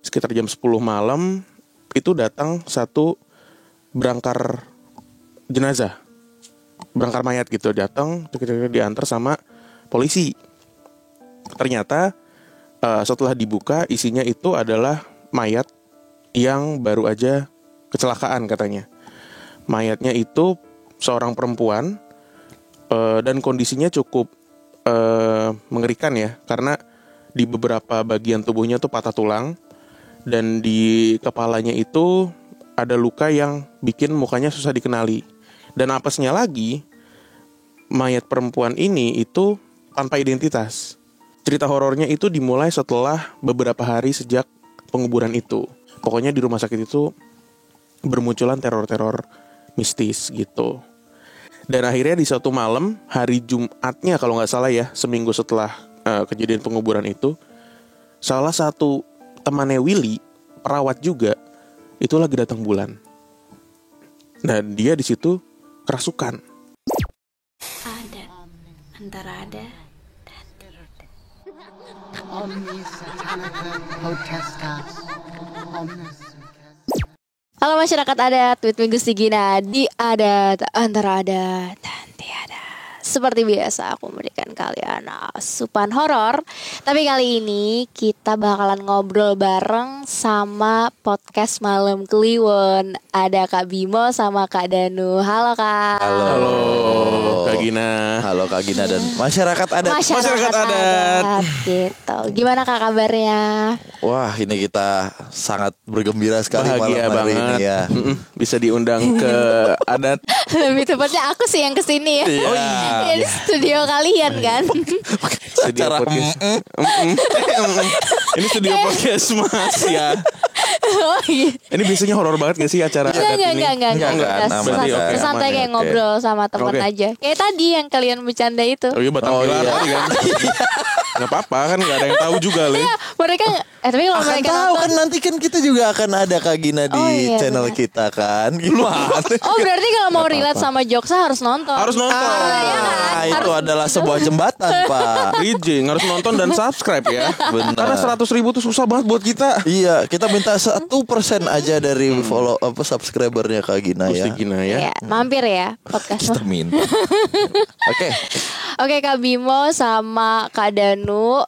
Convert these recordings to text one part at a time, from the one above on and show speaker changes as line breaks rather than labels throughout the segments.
sekitar jam 10 malam itu datang satu berangkar jenazah, berangkar mayat gitu, datang diantar sama polisi. Ternyata setelah dibuka isinya itu adalah mayat yang baru aja kecelakaan katanya. Mayatnya itu seorang perempuan dan kondisinya cukup mengerikan ya, karena di beberapa bagian tubuhnya tuh patah tulang dan di kepalanya itu ada luka yang bikin mukanya susah dikenali. Dan apesnya lagi, mayat perempuan ini itu tanpa identitas. Cerita horornya itu dimulai setelah beberapa hari sejak penguburan itu. Pokoknya di rumah sakit itu bermunculan teror-teror mistis gitu. Dan akhirnya di suatu malam, hari Jumatnya kalau nggak salah ya, seminggu setelah kejadian penguburan itu, salah satu temannya Willy, perawat juga, itu lagi datang bulan. Dan dia di situ kerasukan.
Ada antara ada dan tidak. Halo masyarakat adat, Tweet Minggu Sigina di Adat Antara Adat dan Tiada. Seperti biasa aku memberikan kalian asupan horor. Tapi kali ini kita bakalan ngobrol bareng sama podcast Malam Kliwon. Ada Kak Bimo sama Kak Danu. Halo Kak.
Halo Kak Gina.
Halo Kak Gina dan masyarakat adat.
Masyarakat adat.
Gitu. Gimana Kak kabarnya?
Wah, ini kita sangat bergembira sekali
Bahagia
malam hari
banget
ini ya.
Bisa diundang ke adat.
Lebih tepatnya aku sih yang kesini ya.
Oh iya.
Ini studio kalian kan.
Studio
Cara
podcast. Ini studio podcast Mas ya.
Oh iya.
Ini biasanya horor banget gak sih acara adat ini?
Enggak.
Enggak,
berarti oke,
Santai
aman ya.
kayak
Oke.
ngobrol sama teman
Oke.
aja. Kayak tadi yang kalian bercanda itu.
Oh iya, Batang
Oh,
Pilar
iya.
tadi kan. Gak apa-apa kan, gak ada yang tahu juga Le.
Ya, mereka tapi kalau
Akan
mereka
tahu
nonton,
kan nanti kan kita juga akan ada Kak Gina di
Oh, iya,
channel
benar.
kita kan. Gimana?
oh berarti kalau mau relate sama Joksa harus nonton.
Harus nonton.
Ah, itu adalah sebuah jembatan, Pak.
Bridging, harus nonton dan subscribe ya.
Benar.
Karena 100.000 tuh susah banget buat kita.
Iya, kita minta 1% aja dari follow subscribernya Kak Gina ya.
Mesti Gina ya.
Ya, mampir ya podcast.
Kita minta. Oke.
Oke Kak Bimo sama Kak Danu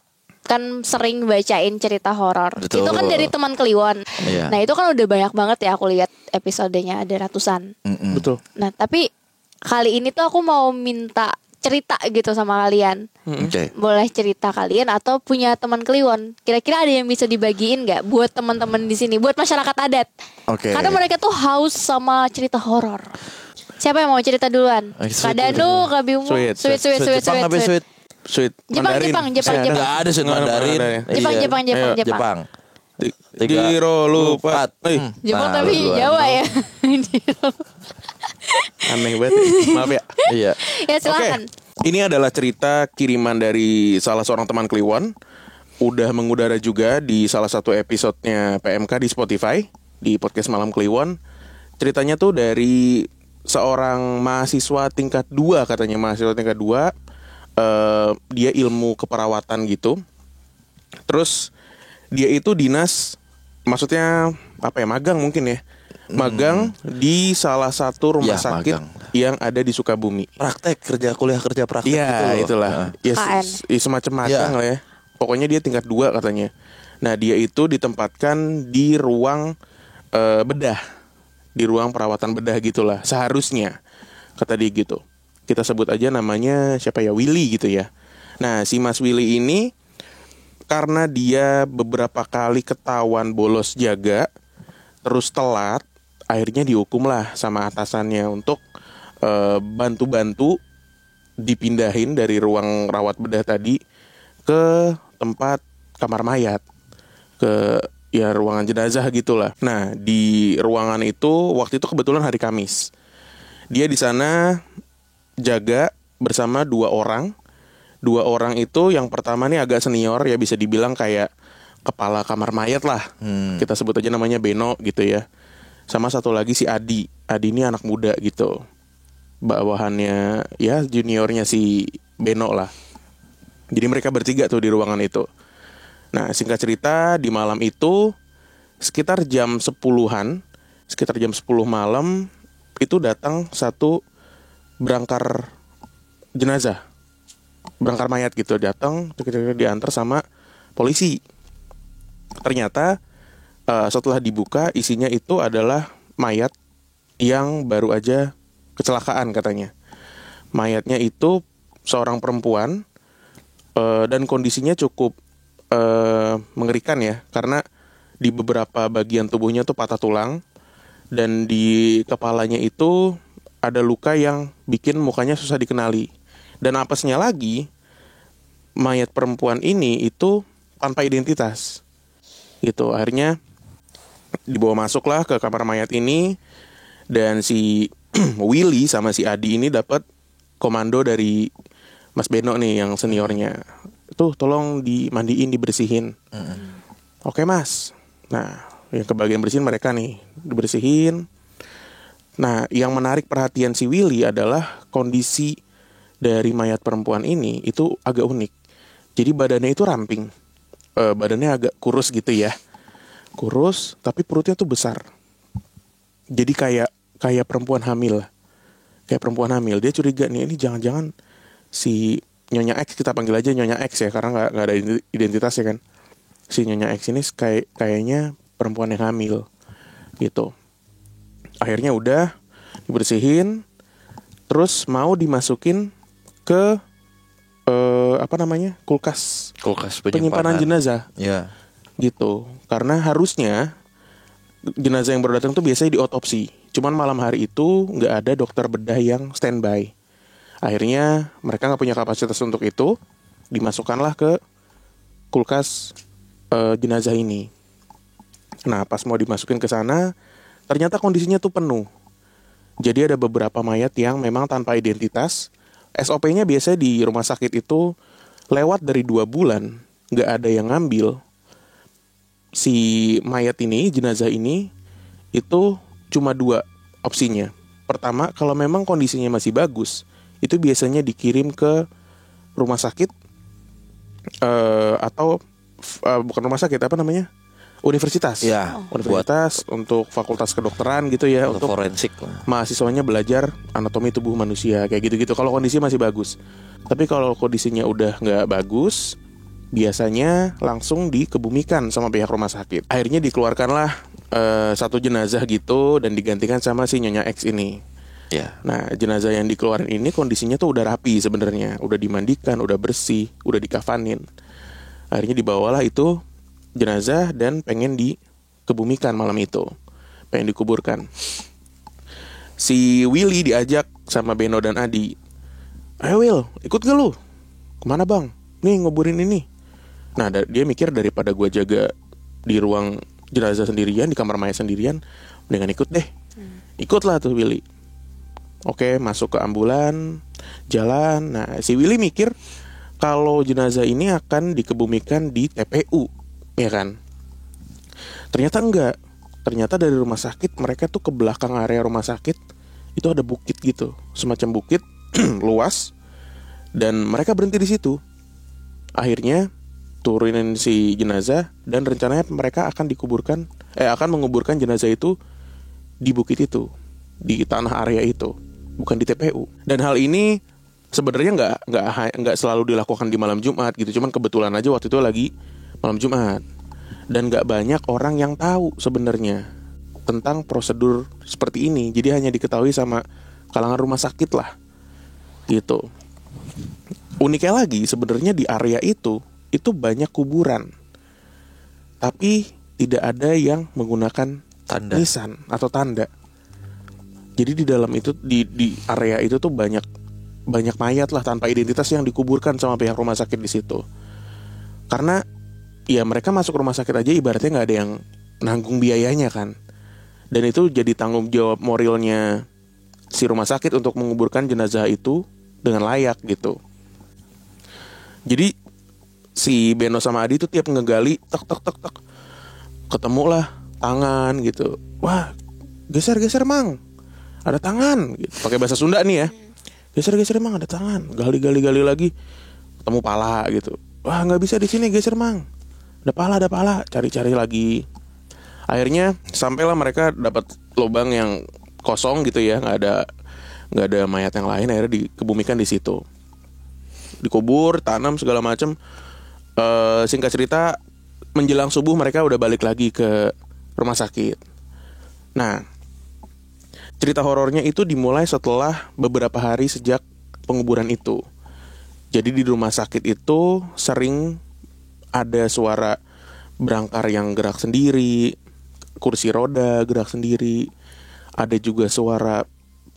kan sering bacain cerita horor.
Betul.
Itu kan dari teman Kliwon.
Iya.
Nah itu kan udah banyak banget ya aku lihat episodenya ada ratusan.
Betul.
Nah tapi kali ini tuh aku mau minta cerita gitu sama kalian.
Oke.
Boleh cerita kalian atau punya teman Kliwon. Kira-kira ada yang bisa dibagiin nggak buat teman-teman di sini, buat masyarakat adat?
Oke.
Karena mereka tuh haus sama cerita horor. Siapa yang mau cerita duluan? Kak Danu, Kak Bimo.
Sweet.
Jepang tapi sweet.
Sweet.
Jepang,
Mandarin.
Jepang.
Nggak ada sweet
Nggak ada
Mandarin.
Mandarin.
Jepang,
Iya.
Jepang.
Ayo,
Jepang.
Giro lupa.
Jepang
Nah,
tapi
duluan.
Jawa ya.
Aneh banget ya. Maaf ya.
Iya.
Ya silakan.
Ini adalah cerita kiriman dari salah seorang teman Kliwon. Udah mengudara juga di salah satu episodenya PMK di Spotify, di podcast Malam Kliwon. Ceritanya tuh dari seorang mahasiswa tingkat 2 katanya, mahasiswa tingkat 2. Dia ilmu keperawatan gitu. Terus dia itu dinas, maksudnya apa ya, magang mungkin ya. Magang di salah satu rumah
Ya,
sakit
magang.
yang ada di Sukabumi.
Praktek kuliah kerja praktek
Iya,
gitu loh.
itulah. Ya,
KN.
semacam magang
Ya.
lah ya. Pokoknya dia tingkat 2 katanya. Nah, dia itu ditempatkan di ruang bedah. Di ruang perawatan bedah gitulah. Seharusnya. Kata dia gitu. Kita sebut aja namanya siapa ya? Willy gitu ya. Nah, si Mas Willy ini karena dia beberapa kali ketahuan bolos jaga, terus telat, akhirnya dihukum lah sama atasannya untuk bantu-bantu dipindahin dari ruang rawat bedah tadi ke tempat kamar mayat, ke ya ruangan jenazah gitulah. Nah, di ruangan itu waktu itu kebetulan hari Kamis. Dia di sana jaga bersama 2 orang. 2 orang itu yang pertama nih agak senior ya, bisa dibilang kayak kepala kamar mayat lah. Kita sebut aja namanya Beno gitu ya. Sama satu lagi si Adi. Adi ini anak muda gitu. Bawahannya ya juniornya si Beno lah. Jadi mereka bertiga tuh di ruangan itu. Nah, singkat cerita di malam itu sekitar jam 10-an, sekitar jam 10 malam itu datang satu berangkar jenazah, berangkar mayat gitu, datang diantar sama polisi. Ternyata setelah dibuka isinya itu adalah mayat yang baru aja kecelakaan katanya. Mayatnya itu seorang perempuan dan kondisinya cukup mengerikan ya, karena di beberapa bagian tubuhnya tuh patah tulang dan di kepalanya itu ada luka yang bikin mukanya susah dikenali. Dan apesnya lagi, mayat perempuan ini itu tanpa identitas. Gitu, akhirnya dibawa masuklah ke kamar mayat ini dan si Willy sama si Adi ini dapat komando dari Mas Beno nih yang seniornya. Tuh tolong dimandiin, dibersihin. Oke mas. Nah, yang kebagian bersihin mereka nih, dibersihin. Nah, yang menarik perhatian si Willy adalah kondisi dari mayat perempuan ini itu agak unik. Jadi badannya itu ramping, badannya agak kurus gitu ya, kurus tapi perutnya tuh besar. Jadi kayak perempuan hamil, kayak perempuan hamil. Dia curiga nih, ini jangan-jangan si Nyonya X, kita panggil aja Nyonya X ya, karena nggak ada identitas ya kan. Si Nyonya X ini kayaknya perempuan yang hamil gitu. Akhirnya udah dibersihin, terus mau dimasukin ke kulkas penyimpanan jenazah.
Ya.
Gitu. Karena harusnya jenazah yang baru datang tuh biasanya diotopsi. Cuman malam hari itu nggak ada dokter bedah yang standby. Akhirnya mereka nggak punya kapasitas untuk itu, dimasukkanlah ke kulkas jenazah ini. Nah, pas mau dimasukin ke sana, ternyata kondisinya tuh penuh. Jadi ada beberapa mayat yang memang tanpa identitas. SOP-nya biasanya di rumah sakit itu lewat dari 2 bulan, nggak ada yang ngambil. Si mayat ini, jenazah ini, itu cuma 2 opsinya. Pertama, kalau memang kondisinya masih bagus, itu biasanya dikirim ke rumah sakit atau bukan rumah sakit, universitas.
Ya,
universitas untuk fakultas kedokteran gitu ya, untuk
forensik.
Mahasiswanya belajar anatomi tubuh manusia kayak gitu-gitu. Kalau kondisi masih bagus. Tapi kalau kondisinya udah nggak bagus, biasanya langsung dikebumikan sama pihak rumah sakit. Akhirnya dikeluarkanlah satu jenazah gitu dan digantikan sama si Nyonya X ini.
Ya.
Nah, jenazah yang dikeluarin ini kondisinya tuh udah rapi sebenarnya, udah dimandikan, udah bersih, udah dikafanin. Akhirnya dibawalah itu jenazah dan pengen dikebumikan malam itu, pengen dikuburkan. Si Willy diajak sama Beno dan Adi. Ayo Will, ikut gak lu? Kemana bang? Nih nguburin ini. Nah dia mikir daripada gue jaga di ruang jenazah sendirian, di kamar mayat sendirian, mendingan ikut deh. Ikutlah tuh Willy. Oke, masuk ke ambulan, jalan. Nah si Willy mikir kalau jenazah ini akan dikebumikan di TPU, ya kan? Ternyata enggak. Ternyata dari rumah sakit, mereka tuh ke belakang area rumah sakit itu ada bukit gitu, semacam bukit luas, dan mereka berhenti di situ. Akhirnya turunin si jenazah dan rencananya mereka akan menguburkan jenazah itu di bukit itu, di tanah area itu, bukan di TPU. Dan hal ini sebenarnya nggak selalu dilakukan di malam Jumat gitu, cuman kebetulan aja waktu itu lagi malam Jumat dan nggak banyak orang yang tahu sebenarnya tentang prosedur seperti ini. Jadi hanya diketahui sama kalangan rumah sakit lah gitu. Uniknya lagi sebenarnya di area itu banyak kuburan, tapi tidak ada yang menggunakan nisan atau tanda. Jadi di dalam itu di area itu tuh banyak mayat lah tanpa identitas yang dikuburkan sama pihak rumah sakit di situ. Karena ya mereka masuk rumah sakit aja ibaratnya nggak ada yang nanggung biayanya kan. Dan itu jadi tanggung jawab moralnya si rumah sakit untuk menguburkan jenazah itu dengan layak gitu. Jadi si Beno sama Adi tuh tiap ngegali tek ketemulah tangan gitu. Wah, geser mang, ada tangan gitu. Pakai bahasa Sunda nih ya. Geser mang, ada tangan. Gali lagi, ketemu pala gitu. Wah, nggak bisa di sini, geser mang. Ada pala. Cari lagi. Akhirnya sampailah mereka dapat lubang yang kosong gitu ya, nggak ada mayat yang lain. Akhirnya dikebumikan di situ, dikubur, tanam segala macam. Singkat cerita, menjelang subuh mereka udah balik lagi ke rumah sakit. Nah, cerita horornya itu dimulai setelah beberapa hari sejak penguburan itu. Jadi di rumah sakit itu sering ada suara berangkar yang gerak sendiri, kursi roda gerak sendiri. Ada juga suara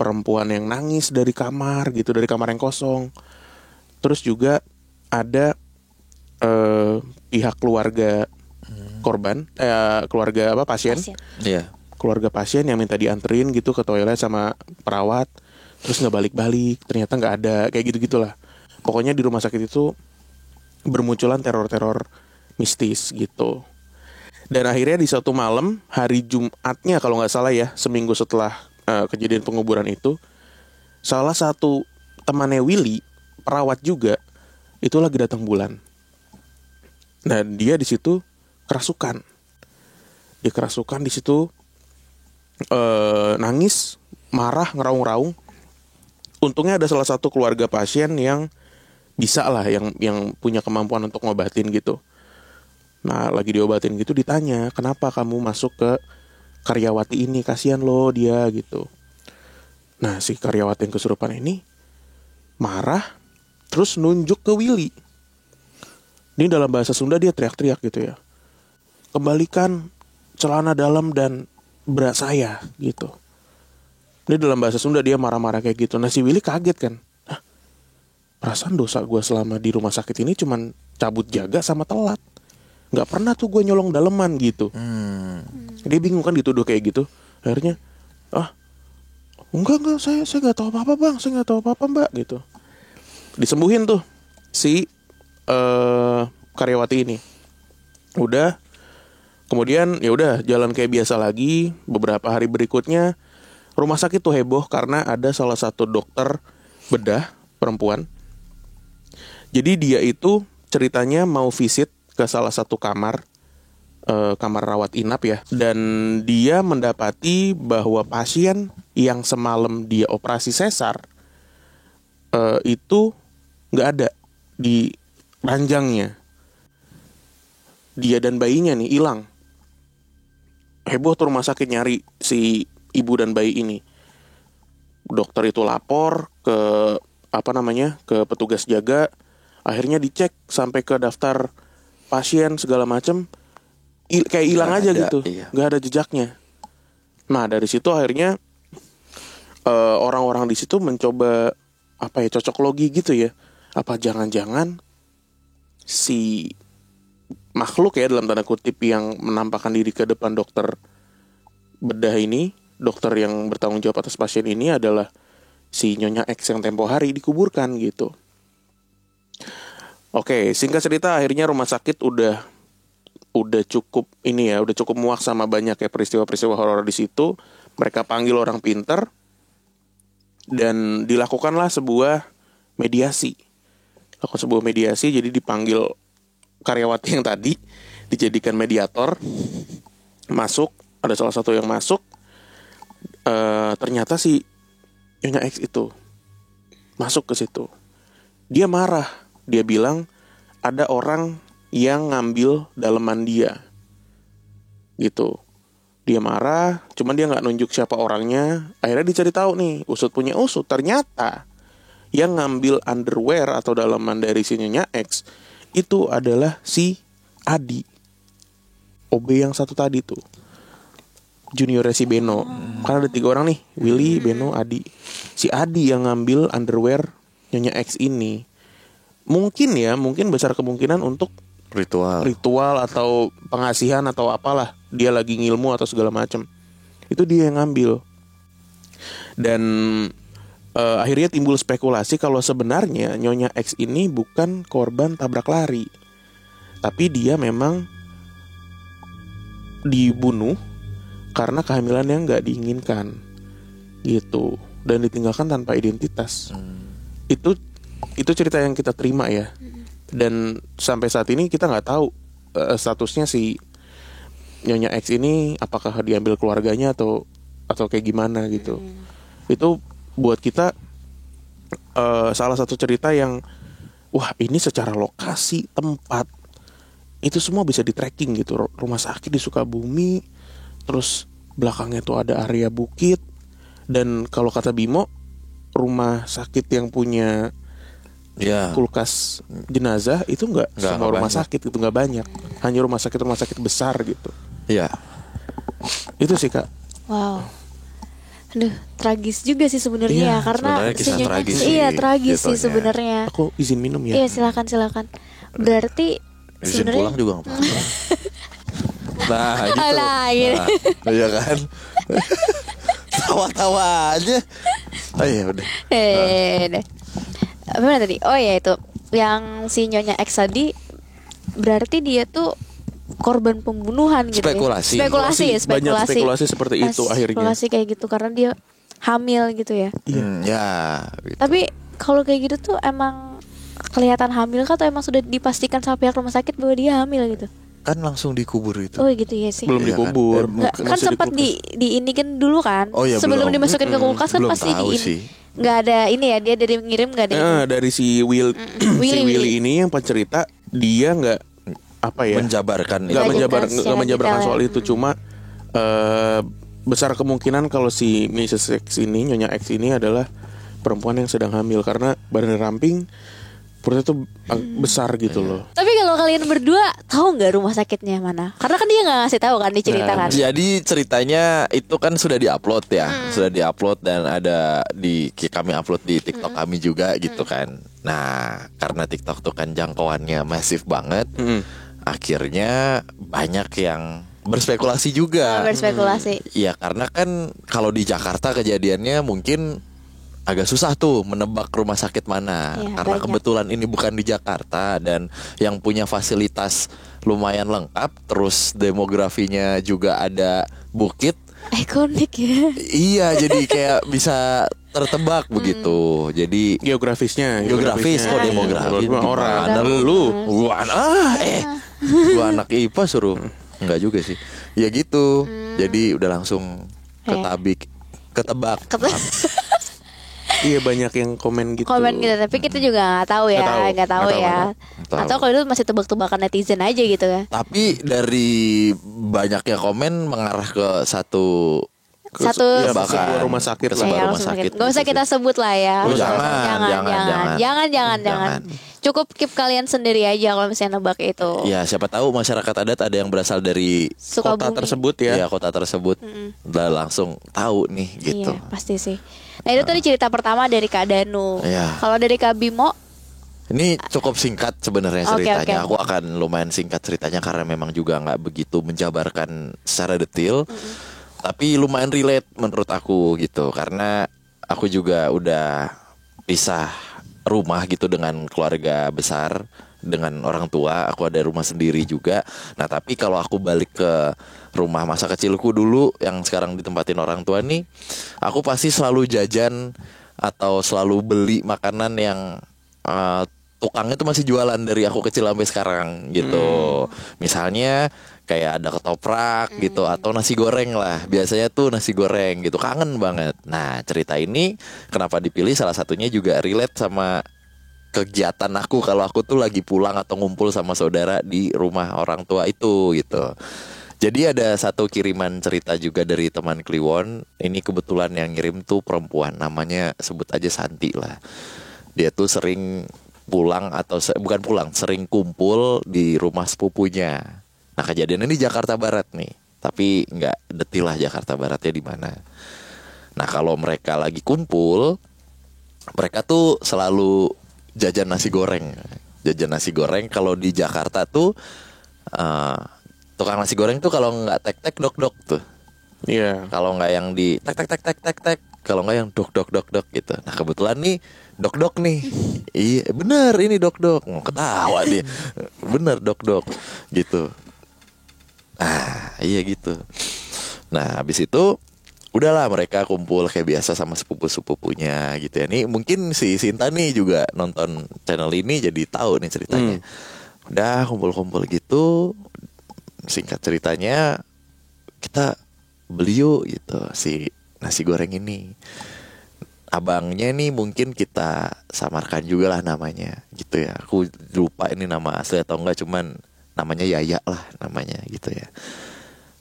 perempuan yang nangis dari kamar gitu, dari kamar yang kosong. Terus juga ada pihak keluarga korban, keluarga pasien.
Iya.
Keluarga pasien yang minta dianterin gitu ke toilet sama perawat, terus nggak balik-balik, ternyata nggak ada, kayak gitu-gitulah. Pokoknya di rumah sakit itu bermunculan teror-teror mistis gitu. Dan akhirnya di suatu malam, hari Jumatnya kalau nggak salah ya, seminggu setelah kejadian penguburan itu, salah satu temannya Willy, perawat juga, itu lagi datang bulan. Dan dia di situ kerasukan. Dia kerasukan di situ, nangis, marah, ngeraung-raung. Untungnya ada salah satu keluarga pasien yang bisa lah, yang punya kemampuan untuk ngobatin gitu. Nah, lagi diobatin gitu ditanya, kenapa kamu masuk ke karyawati ini, kasihan loh dia gitu. Nah, si karyawati yang kesurupan ini marah, terus nunjuk ke Willy. Ini dalam bahasa Sunda dia teriak-teriak gitu ya, kembalikan celana dalam dan bra saya gitu. Ini dalam bahasa Sunda dia marah-marah kayak gitu. Nah, si Willy kaget kan, perasaan dosa gue selama di rumah sakit ini cuman cabut jaga sama telat, nggak pernah tuh gue nyolong daleman gitu. Dia bingung kan dituduh kayak gitu. Akhirnya enggak saya nggak tahu apa-apa bang, saya nggak tahu apa-apa mbak gitu. Disembuhin tuh si karyawati ini. Udah, kemudian ya udah jalan kayak biasa lagi. Beberapa hari berikutnya rumah sakit tuh heboh karena ada salah satu dokter bedah perempuan. Jadi dia itu ceritanya mau visit ke salah satu kamar rawat inap ya, dan dia mendapati bahwa pasien yang semalam dia operasi sesar itu nggak ada di ranjangnya. Dia dan bayinya nih hilang. Heboh tuh rumah sakit nyari si ibu dan bayi ini. Dokter itu lapor ke ke petugas jaga. Akhirnya dicek sampai ke daftar pasien segala macem, kayak hilang aja gitu, nggak ada jejaknya. Nah, dari situ akhirnya orang-orang di situ mencoba cocok logi gitu ya. Apa jangan-jangan si makhluk ya dalam tanda kutip yang menampakkan diri ke depan dokter bedah ini, dokter yang bertanggung jawab atas pasien ini adalah si Nyonya X yang tempo hari dikuburkan gitu. Oke, singkat cerita akhirnya rumah sakit udah cukup udah cukup muak sama banyak ya peristiwa-peristiwa horor di situ. Mereka panggil orang pinter dan dilakukanlah sebuah mediasi. Jadi dipanggil karyawati yang tadi, dijadikan mediator. Masuk, ada salah satu yang masuk. Ternyata si Nyonya X itu masuk ke situ. Dia marah. Dia bilang ada orang yang ngambil daleman dia gitu. Dia marah, cuman dia gak nunjuk siapa orangnya. Akhirnya dicari tahu nih, usut punya usut, ternyata yang ngambil underwear atau daleman dari si Nyonya X itu adalah si Adi, OB yang satu tadi tuh, juniornya si Beno. Karena ada 3 orang nih, Willy, Beno, Adi. Si Adi yang ngambil underwear Nyonya X ini. Mungkin besar kemungkinan untuk ritual atau pengasihan atau apalah, dia lagi ngilmu atau segala macam. Itu dia yang ngambil. Dan akhirnya timbul spekulasi kalau sebenarnya Nyonya X ini bukan korban tabrak lari, tapi dia memang dibunuh karena kehamilan yang nggak diinginkan gitu, dan ditinggalkan tanpa identitas. Itu cerita yang kita terima ya. Dan sampai saat ini kita nggak tahu statusnya si Nyonya X ini apakah diambil keluarganya atau kayak gimana gitu. Itu buat kita salah satu cerita yang wah, ini secara lokasi, tempat itu semua bisa di tracking gitu. Rumah sakit di Sukabumi, terus belakangnya tuh ada area bukit. Dan kalau kata Bimo, rumah sakit yang punya
Ya.
kulkas jenazah itu nggak semua rumah
banyak.
sakit, itu nggak banyak. Hanya rumah sakit besar gitu.
Iya.
Itu sih Kak.
Wow. Aduh, tragis juga sih sebenarnya
Iya,
karena
sebenarnya kisah
si Nyonya-
tragis sih
iya tragis sih
jatuhnya.
sebenarnya.
Aku izin minum ya.
Iya silakan. Berarti
Izin
sebenarnya
pulang juga nggak apa-apa. Nah gitu.
Alah, gitu.
Nah, iya kan. Tawa-tawa aja. Oh iya udah.
deh. Apa mana tadi? Oh ya itu yang si Nyonya X tadi berarti dia tuh korban pembunuhan gitu.
Spekulasi.
Ya? Spekulasi.
Banyak spekulasi seperti itu akhirnya.
Spekulasi kayak gitu karena dia hamil gitu ya.
Ya. Gitu.
Tapi kalau kayak gitu tuh emang kelihatan hamil kah atau emang sudah dipastikan sama pihak rumah sakit bahwa dia hamil gitu?
Kan langsung dikubur itu.
Oh gitu ya sih.
Belum
Iya kan?
dikubur.
Nggak, kan
masih
sempat
kulkas.
di ini kan dulu kan.
Oh, iya,
sebelum
belum.
dimasukin ke kulkas kan
Belum
pasti
tahu
di ini.
sih.
Nggak ada ini ya, dia dari ngirim nggak ada. ini.
Dari si Will,
Willy.
Willy ini yang pencerita, dia nggak apa ya?
Menjabarkan
Nggak
Nggak
menjabar,
jelas
nggak
secara
menjabarkan
detail
soal
ya.
itu. Cuma besar kemungkinan kalau si Mrs. X ini, Nyonya X ini adalah perempuan yang sedang hamil karena badan ramping, perutnya tuh besar gitu loh.
Tapi kalau kalian berdua tahu nggak rumah sakitnya mana? Karena kan dia nggak ngasih tahu kan diceritakan.
Jadi ceritanya itu kan sudah diupload ya, sudah diupload dan ada kami upload di TikTok kami juga gitu kan. Nah, karena TikTok tuh kan jangkauannya masif banget, akhirnya banyak yang berspekulasi juga.
Berspekulasi.
Iya, karena kan kalau di Jakarta kejadiannya mungkin agak susah tuh menebak rumah sakit mana.
Iya,
Karena
banyak.
kebetulan ini bukan di Jakarta dan yang punya fasilitas lumayan lengkap, terus demografinya juga ada bukit.
Ikonik ya.
Iya, jadi kayak bisa tertebak begitu. Jadi
Geografis
kok demografis
orang.
gimana
Lu
gua gua anak IPA suruh enggak juga sih. Ya gitu. Jadi udah langsung ketebak.
Iya, banyak yang komen gitu.
Komen gitu, tapi kita juga nggak tahu ya, nggak tahu ya.
nggak tahu.
Atau kalau itu masih tebak-tebakan netizen aja gitu ya.
Tapi dari banyaknya komen mengarah ke satu
Satu-
tebakan.
sebuah rumah sakit
Ke
lah.
sebuah
Ya,
rumah
langsung
sakit.
sakit. Gak usah kita sebut lah ya.
Oh, jangan.
Jangan. Cukup keep kalian sendiri aja kalau misalnya nebak itu.
Ya, siapa tahu masyarakat adat ada yang berasal dari
Sukabumi.
Kota tersebut ya.
kota tersebut. Udah langsung tahu nih gitu.
Iya, pasti sih. Nah, itu tadi cerita pertama dari Kak Danu.
Iya.
Kalau dari Kak Bimo,
Ini cukup singkat sebenarnya
Oke,
ceritanya.
oke.
Aku akan lumayan singkat ceritanya karena memang juga nggak begitu menjabarkan secara detail. Tapi lumayan relate menurut aku gitu. Karena aku juga udah pisah rumah gitu dengan keluarga besar, dengan orang tua. Aku ada rumah sendiri juga. Nah, tapi kalau aku balik ke rumah masa kecilku dulu yang sekarang ditempatin orang tua nih, aku pasti selalu jajan atau selalu beli makanan yang tukangnya tuh masih jualan dari aku kecil sampai sekarang gitu. Misalnya kayak ada ketoprak gitu atau nasi goreng lah. Biasanya tuh nasi goreng gitu, kangen banget. Nah, cerita ini kenapa dipilih salah satunya juga relate sama kegiatan aku kalau aku tuh lagi pulang atau ngumpul sama saudara di rumah orang tua itu gitu. Jadi ada satu kiriman cerita juga dari teman Kliwon. Ini kebetulan yang ngirim tuh perempuan, namanya sebut aja Santi lah. Dia tuh sering pulang atau bukan pulang, sering kumpul di rumah sepupunya. Nah, kejadiannya di Jakarta Barat nih. Tapi nggak detil lah Jakarta Baratnya di mana. Nah, kalau mereka lagi kumpul, mereka tuh selalu jajan nasi goreng. Jajan nasi goreng kalau di Jakarta tuh tukang nasi goreng tuh kalau nggak tek-tek dok-dok tuh.
Iya.
Kalau nggak yang di tek-tek, kalau nggak yang dok-dok gitu. Nah, kebetulan nih dok-dok nih. Iya, bener ini dok-dok. Mau ketawa dia. Bener dok-dok gitu. Ah, iya gitu. Nah, habis itu udahlah mereka kumpul kayak biasa sama sepupu-sepupunya gitu ya. Nih mungkin si Sinta nih juga nonton channel ini jadi tahu nih ceritanya. Udah kumpul-kumpul gitu. Singkat ceritanya kita beli yuk gitu si nasi goreng ini. Abangnya nih mungkin kita samarkan juga lah namanya gitu ya. Aku lupa ini nama asli atau enggak, cuman namanya Yaya lah namanya gitu ya.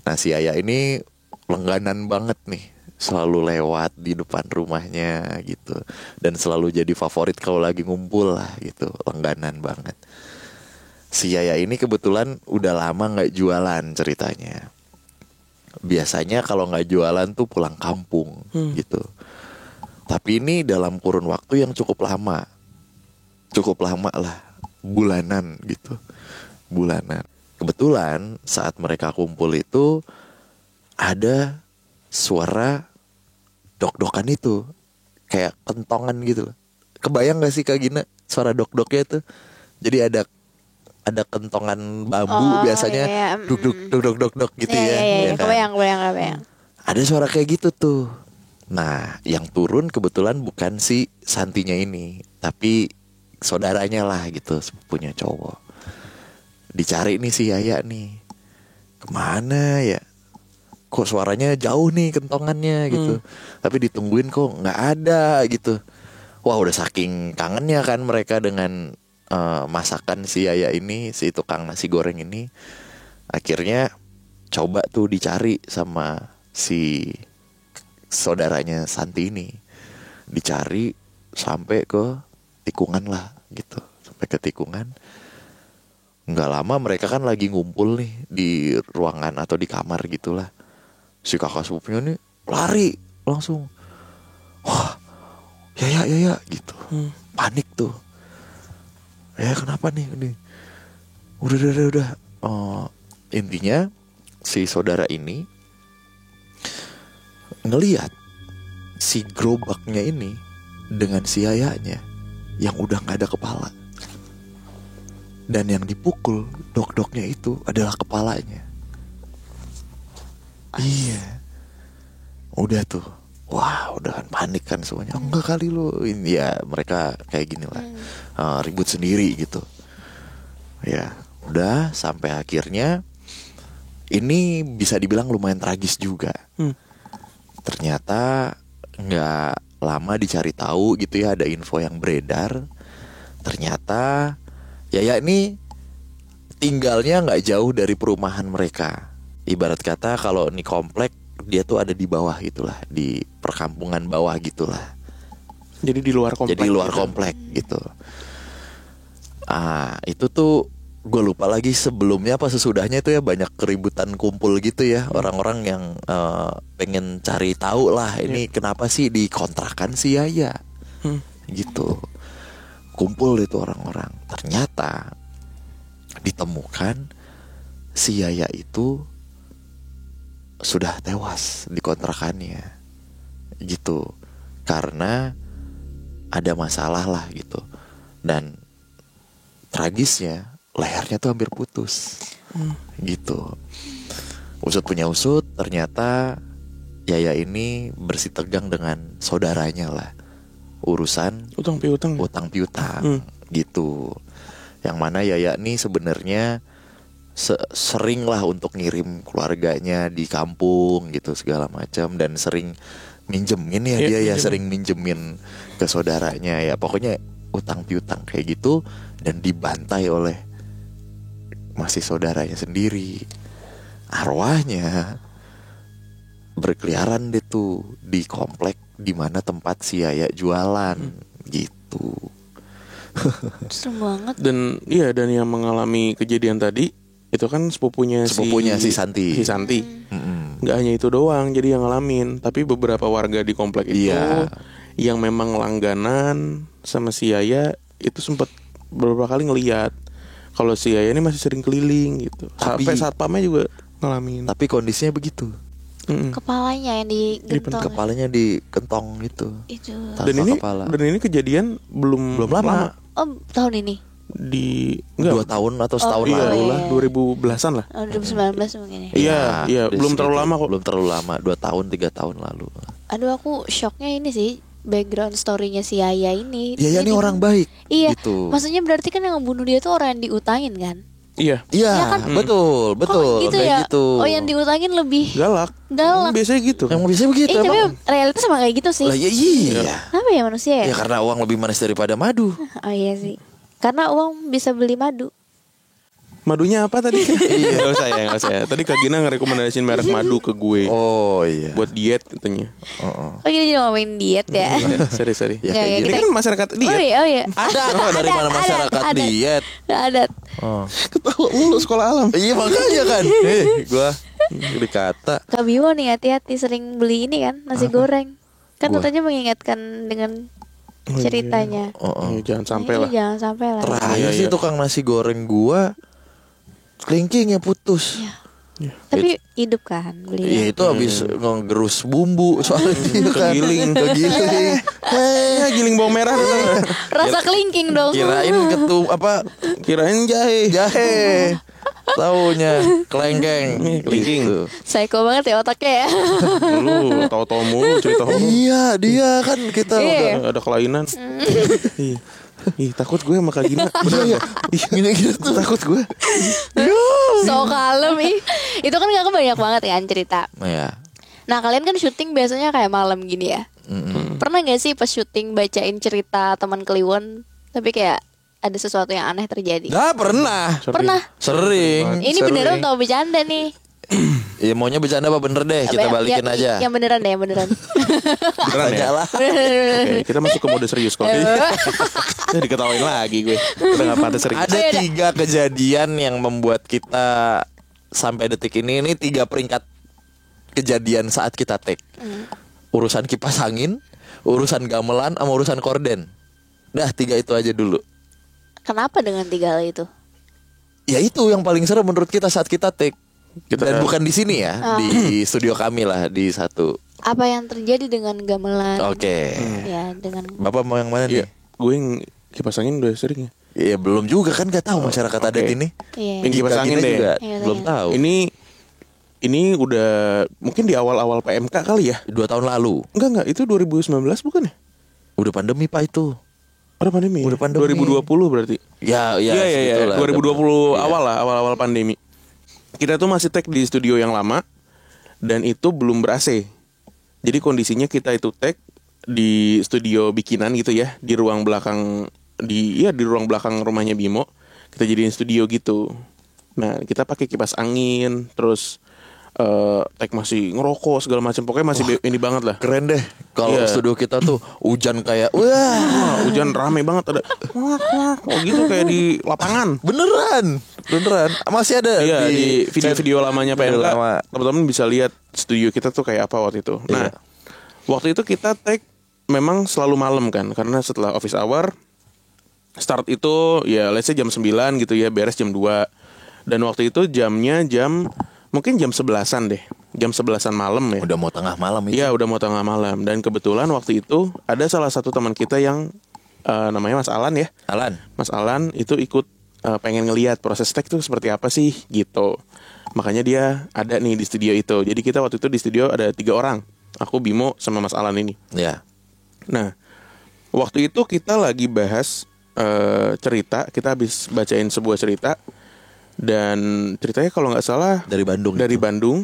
Nah si Yaya ini langganan banget nih, selalu lewat di depan rumahnya gitu, dan selalu jadi favorit kalau lagi ngumpul lah gitu, langganan banget. Si Yaya ini kebetulan udah lama nggak jualan ceritanya. Biasanya kalau nggak jualan tuh pulang kampung gitu. Tapi ini dalam kurun waktu yang cukup lama lah, bulanan gitu, bulanan. Kebetulan saat mereka kumpul itu ada suara dok-dokan itu, kayak kentongan gitu. Kebayang gak sih Kak Gina suara dok-doknya itu? Jadi ada kentongan bambu biasanya, duk gitu ya kan?
Kebayang.
Ada suara kayak gitu tuh. Nah, yang turun kebetulan bukan si Santinya ini, tapi saudaranya lah gitu, sepupunya cowok. Dicari nih si Yaya nih, kemana ya? Kok suaranya jauh nih kentongannya gitu. Tapi ditungguin kok nggak ada gitu. Wah, udah saking kangennya kan mereka dengan masakan si Yaya ini, si tukang nasi goreng ini. Akhirnya coba tuh dicari sama si saudaranya Santi ini. Dicari sampai ke tikungan lah gitu. Sampai ke tikungan. Nggak lama mereka kan lagi ngumpul nih di ruangan atau di kamar gitulah. Si kakak sepupunya nih lari langsung. Wah, Yaya gitu. Panik tuh. Ya kenapa nih ini? Udah. Intinya si saudara ini ngelihat si gerobaknya ini dengan si Yayanya yang udah nggak ada kepala, dan yang dipukul dok-doknya itu adalah kepalanya. Iya, udah tuh, wah udah kan panik kan semuanya. Oh, enggak kali lu, ini ya mereka kayak gini lah, ribut sendiri gitu. Ya, udah sampai akhirnya ini bisa dibilang lumayan tragis juga. Ternyata nggak lama dicari tahu gitu ya, ada info yang beredar. Ternyata Yaya ini tinggalnya nggak jauh dari perumahan mereka. Ibarat kata kalau ini komplek, dia tuh ada di bawah gitulah, di perkampungan bawah gitulah.
Jadi di luar komplek.
Jadi luar komplek gitu. Itu tuh gue lupa lagi sebelumnya apa sesudahnya itu ya, banyak keributan kumpul gitu ya, orang-orang yang pengen cari tahu lah ini kenapa sih dikontrakan si Yaya gitu. Kumpul itu orang-orang. Ternyata ditemukan si Yaya itu sudah tewas di kontrakannya gitu, karena ada masalah lah gitu. Dan tragisnya lehernya tuh hampir putus gitu. Usut punya usut, ternyata Yaya ini bersitegang dengan saudaranya lah, urusan utang piutang gitu. Yang mana Yaya nih sebenarnya sering lah untuk ngirim keluarganya di kampung gitu segala macam, dan sering minjemin ya dia ya, sering minjemin ke saudaranya ya, pokoknya utang piutang kayak gitu, dan dibantai oleh masih saudaranya sendiri. Arwahnya berkeliaran deh tuh di komplek di mana tempat si Yaya jualan gitu.
Serem banget.
Dan yang mengalami kejadian tadi itu kan sepupunya si Santi. Nggak hanya itu doang jadi yang ngalamin, tapi beberapa warga di komplek itu yang memang langganan sama si Yaya itu sempat beberapa kali ngeliat kalau si Yaya ini masih sering keliling gitu. Sampai satpamnya juga ngalamin.
Tapi kondisinya begitu.
Kepalanya yang digentong.
Kepalanya dikentong gitu.
Itu.
Dan ini kejadian belum lama.
Oh, tahun ini.
Enggak 2 tahun atau setahun lalu lah,
2010-an lah.
2019 mungkin ya.
Iya, belum terlalu lama kok.
Belum terlalu lama, 2 tahun 3 tahun lalu.
Aduh, aku shocknya ini sih, background story-nya si Yaya ini.
Yaya ini orang baik.
Iya.
Gitu.
Maksudnya berarti kan yang membunuh dia tuh orang yang diutangin kan?
Iya,
Iya,
kan?
betul, betul.
Kok gitu
kayak
ya?
gitu.
Oh, yang diutangin lebih
galak.
galak.
Biasanya gitu.
Emang bisa begitu
Tapi
emang.
realitas sama kayak gitu sih.
Lah ya iya.
Apa ya manusia
Ya
ya?
karena uang lebih manis daripada madu.
Oh iya sih. Karena uang bisa beli madu.
Madunya apa tadi? Iya, nggak usah ya, nggak usah ya. Tadi Kak Gina ngerekomendasiin merek madu ke gue
Oh iya.
buat diet katanya.
Oh.
Oh kita jadi ngomongin diet ya.
Sorry.
Ya,
Nggak,
kayak
Ini
gitu.
kan masyarakat
Oh
diet.
iya, oh iya.
Ada dari mana masyarakat
Ada.
diet?
Ada.
Oh.
Ketawa mulu sekolah alam.
Iya makanya kan. Gua dikata.
Kak Bimo nih hati-hati sering beli ini kan nasi goreng. Kan
Gua.
katanya mengingatkan dengan ceritanya.
Oh.
Jangan sampai
Iya,
lah.
jangan sampai lah.
Terakhir sih
Iya.
tukang nasi goreng gua kelingkingnya putus.
Tapi hidup kan
Iya
beli.
itu habis ngegerus bumbu soalnya itu kan.
Kegiling.
Kegiling.
Ya giling bawang merah.
Rasa kelingking dong.
Kirain apa
Kirain jahe.
jahe. Taunya kelengkeng.
Kelingking.
Gitu.
Psycho banget ya otaknya ya.
Lu tahu-tahu mulu cerita horor.
Iya dia kan kita
Iya.
udah
Ada kelainan. Iya. Ih, takut gue sama Kak Gina. Bener ya?
gini-gini tuh.
Takut gue.
So kalem ih. Itu kan kakak banyak banget kan cerita.
Ya.
Nah kalian kan syuting biasanya kayak malam gini ya. Pernah gak sih pas syuting bacain cerita teman Kliwon tapi kayak ada sesuatu yang aneh terjadi?
Nah pernah.
Pernah.
Sering.
Ini beneran atau bercanda nih?
Iya maunya bercanda apa bener deh kita balikin aja.
Yang beneran deh, yang beneran.
Beneran ya?
lah.
Oke, kita masuk ke mode serius kok. Ya diketawain lagi gue. Udah gak pantas serius.
Ada 3 kejadian yang membuat kita sampai detik ini 3 peringkat kejadian saat kita take. Urusan kipas angin, urusan gamelan, sama urusan korden. Dah 3 itu aja dulu.
Kenapa dengan 3 hal itu?
Ya itu yang paling seru menurut kita saat kita take. Dan
Kita-
bukan di sini ya, di studio kami lah di satu.
Apa yang terjadi dengan gamelan?
Oke.
Ya dengan
Bapak mau yang mana
Iya.
nih?
Gue yang kipas angin udah sering ya.
Ya belum juga kan nggak tahu masyarakat adat
Oke.
ini.
Iya.
Yang kipas
Kita
angin deh.
juga
Iya,
belum
iya.
tahu.
Ini udah mungkin di awal-awal PMK kali ya.
2 tahun lalu.
Enggak, itu 2019 bukan ya?
Udah pandemi Pak itu.
Ada pandemi.
Udah pandemi.
2020 berarti.
Ya,
Iya,
segitulah.
2020
Iya.
awal lah, awal-awal pandemi. Kita tuh masih tag di studio yang lama dan itu belum ber-AC. Jadi kondisinya kita itu tag di studio bikinan gitu ya, di ruang belakang di ruang belakang rumahnya Bimo. Kita jadiin studio gitu. Nah, kita pakai kipas angin, terus tag masih ngerokok segala macam. Pokoknya masih ini banget lah.
Keren deh. Kalau
Iya.
studio kita tuh hujan kayak wah,
Wah, hujan rame banget ada. Oh gitu kayak di lapangan.
beneran. Masih ada
Iya di video-video lamanya
Video
PMK.
lama.
Teman-teman bisa lihat studio kita tuh kayak apa waktu itu. Nah,
Iya.
waktu itu kita take memang selalu malam kan, karena setelah office hour start itu ya let's say jam 9 gitu ya, beres jam 2. Dan waktu itu jamnya mungkin jam 11-an deh. Jam 11-an malam ya.
Udah mau tengah malam itu.
Iya udah mau tengah malam. Dan kebetulan waktu itu ada salah satu teman kita yang namanya Mas Alan ya.
Alan.
Mas Alan itu ikut pengen ngelihat proses tag tuh seperti apa sih gitu. Makanya dia ada nih di studio itu. Jadi kita waktu itu di studio ada 3 orang. Aku, Bimo, sama Mas Alan ini.
Ya.
Nah, waktu itu kita lagi bahas cerita. Kita habis bacain sebuah cerita. Dan ceritanya kalau nggak salah
Dari Bandung.
dari
itu.
Bandung.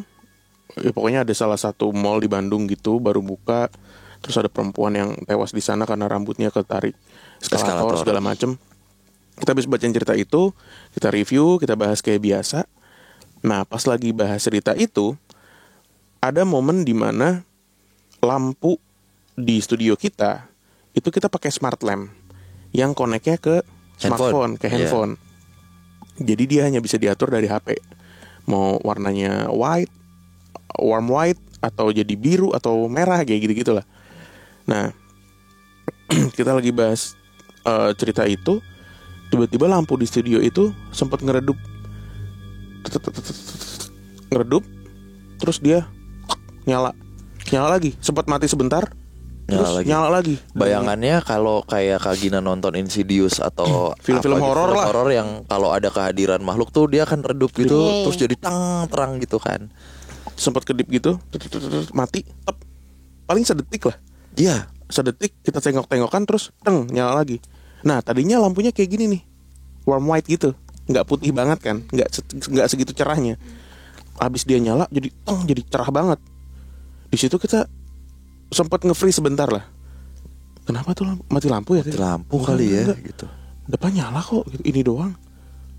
Ya, pokoknya ada salah satu mall di Bandung gitu baru buka. Terus ada perempuan yang tewas di sana karena rambutnya ketarik eskalator
Eskalator.
segala macem. Kita habis bacain cerita itu, kita review, kita bahas kayak biasa. Nah, pas lagi bahas cerita itu, ada momen di mana lampu di studio kita itu kita pakai smart lamp yang koneknya ke smartphone, ke
Iya.
handphone. Jadi dia hanya bisa diatur dari HP. Mau warnanya white, warm white, atau jadi biru atau merah kayak gitu-gitulah. Nah, kita lagi bahas cerita itu, tiba-tiba lampu di studio itu sempat ngeredup, terus dia nyala lagi, sempat mati sebentar, terus nyala lagi.
Bayangannya kalau kayak Kak Gina nonton Insidious atau
Film-film
apa gitu,
horor
film
lah.
horor yang kalau ada kehadiran makhluk tuh dia akan redup gitu,
Iya, iya.
terus jadi terang gitu kan.
Sempat kedip gitu, mati, tep. Paling sedetik lah.
Iya.
Sedetik kita tengok-tengokan terus nyala lagi. Nah, tadinya lampunya kayak gini nih. Warm white gitu. nggak putih banget kan, nggak segitu cerahnya. Habis dia nyala jadi jadi cerah banget. Di situ kita sempat nge-freeze sebentar lah. Kenapa tuh mati lampu ya?
Mati lampu kali ya
enggak.
gitu.
Depan nyala kok, ini doang.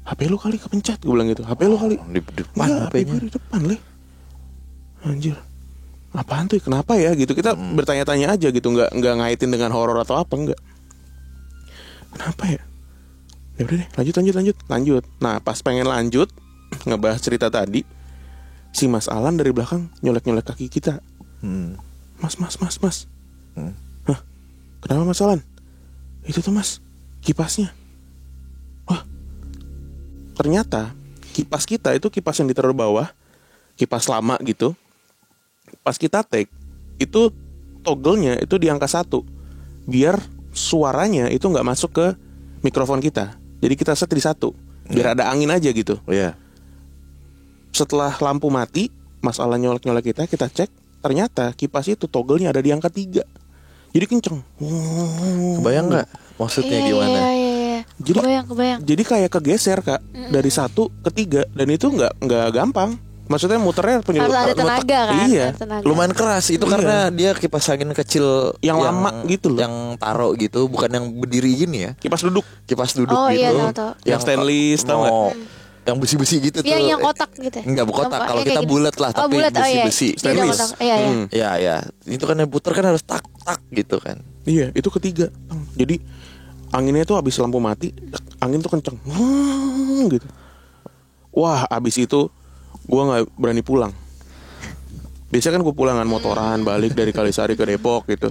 HP lu kali kepencet, gue bilang gitu. HP lu kali
Di depan
enggak, HP
HP-nya.
gue di depan, Le. Anjir. Apaan tuh? Kenapa ya gitu? Kita bertanya-tanya aja gitu, nggak ngaitin dengan horor atau apa, enggak. Kenapa ya? Ya udah deh, lanjut. Nah, pas pengen lanjut ngebahas cerita tadi, si Mas Alan dari belakang nyolek-nyolek kaki kita. Mas. Hah? Kenapa Mas Alan? Itu tuh Mas, kipasnya. Wah, ternyata kipas kita itu kipas yang ditaruh bawah, kipas lama gitu. Pas kita take, itu toggle-nya itu di angka 1, biar suaranya itu nggak masuk ke mikrofon kita. Jadi kita set di 1, biar ada angin aja gitu.
Iya.
Setelah lampu mati, Mas Alan nyolek-nyolek kita cek, ternyata kipas itu toggle-nya ada di angka 3. Jadi kenceng.
Kebayang nggak maksudnya gimana?
Iya.
Jadi
Kebayang.
Jadi kayak kegeser Kak, dari 1 ke 3, dan itu nggak gampang. Maksudnya muternya
Harus ada tenaga kan?
Iya.
Harus tenaga.
Lumayan keras itu karena dia kipas angin kecil
Yang lama gitu loh.
Yang taruh gitu, bukan yang berdiri gini ya.
Kipas duduk.
Kipas duduk
Oh,
gitu.
iya, tahu.
Yang stainless, tahu nggak?
Yang besi-besi gitu tuh.
Yang kotak gitu.
Enggak kotak, kalau
Kayak
kita
gini.
bulat lah, tapi
bulat.
besi-besi.
Iya,
Stainless.
kotak. Iya.
Iya, ya. Itu kan yang puter kan harus tak gitu kan.
Iya, itu ketiga. Jadi anginnya tuh habis lampu mati, angin tuh kenceng. Gitu. Wah, abis itu gua nggak berani pulang. Biasanya kan gue pulangan motoran balik dari Kalisari ke Depok gitu.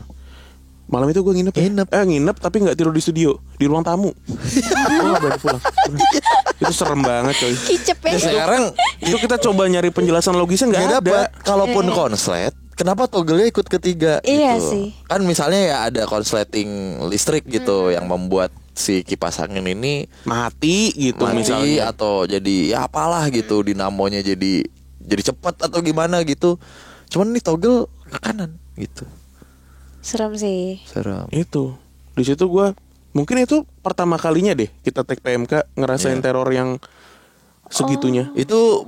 Malam itu gue nginep. Nginep tapi nggak tidur di studio, di ruang tamu. Gue nggak berani pulang. Itu serem banget coy.
Kicep ya.
Ya sekarang
Itu kita coba nyari penjelasan logisnya nggak ada.
dapat. Kalaupun konslet, kenapa toggle-nya ikut ketiga
Iya
gitu?
sih.
Kan misalnya ya ada konsleting listrik gitu yang membuat si kipas angin ini
Mati gitu
mati
misalnya.
atau jadi ya apalah gitu, dinamonya jadi cepat atau gimana gitu. Cuman nih toggle ke kanan gitu.
Serem sih.
Serem.
Itu di situ gue mungkin itu pertama kalinya deh kita take PMK ngerasain
Iya.
teror yang segitunya.
Itu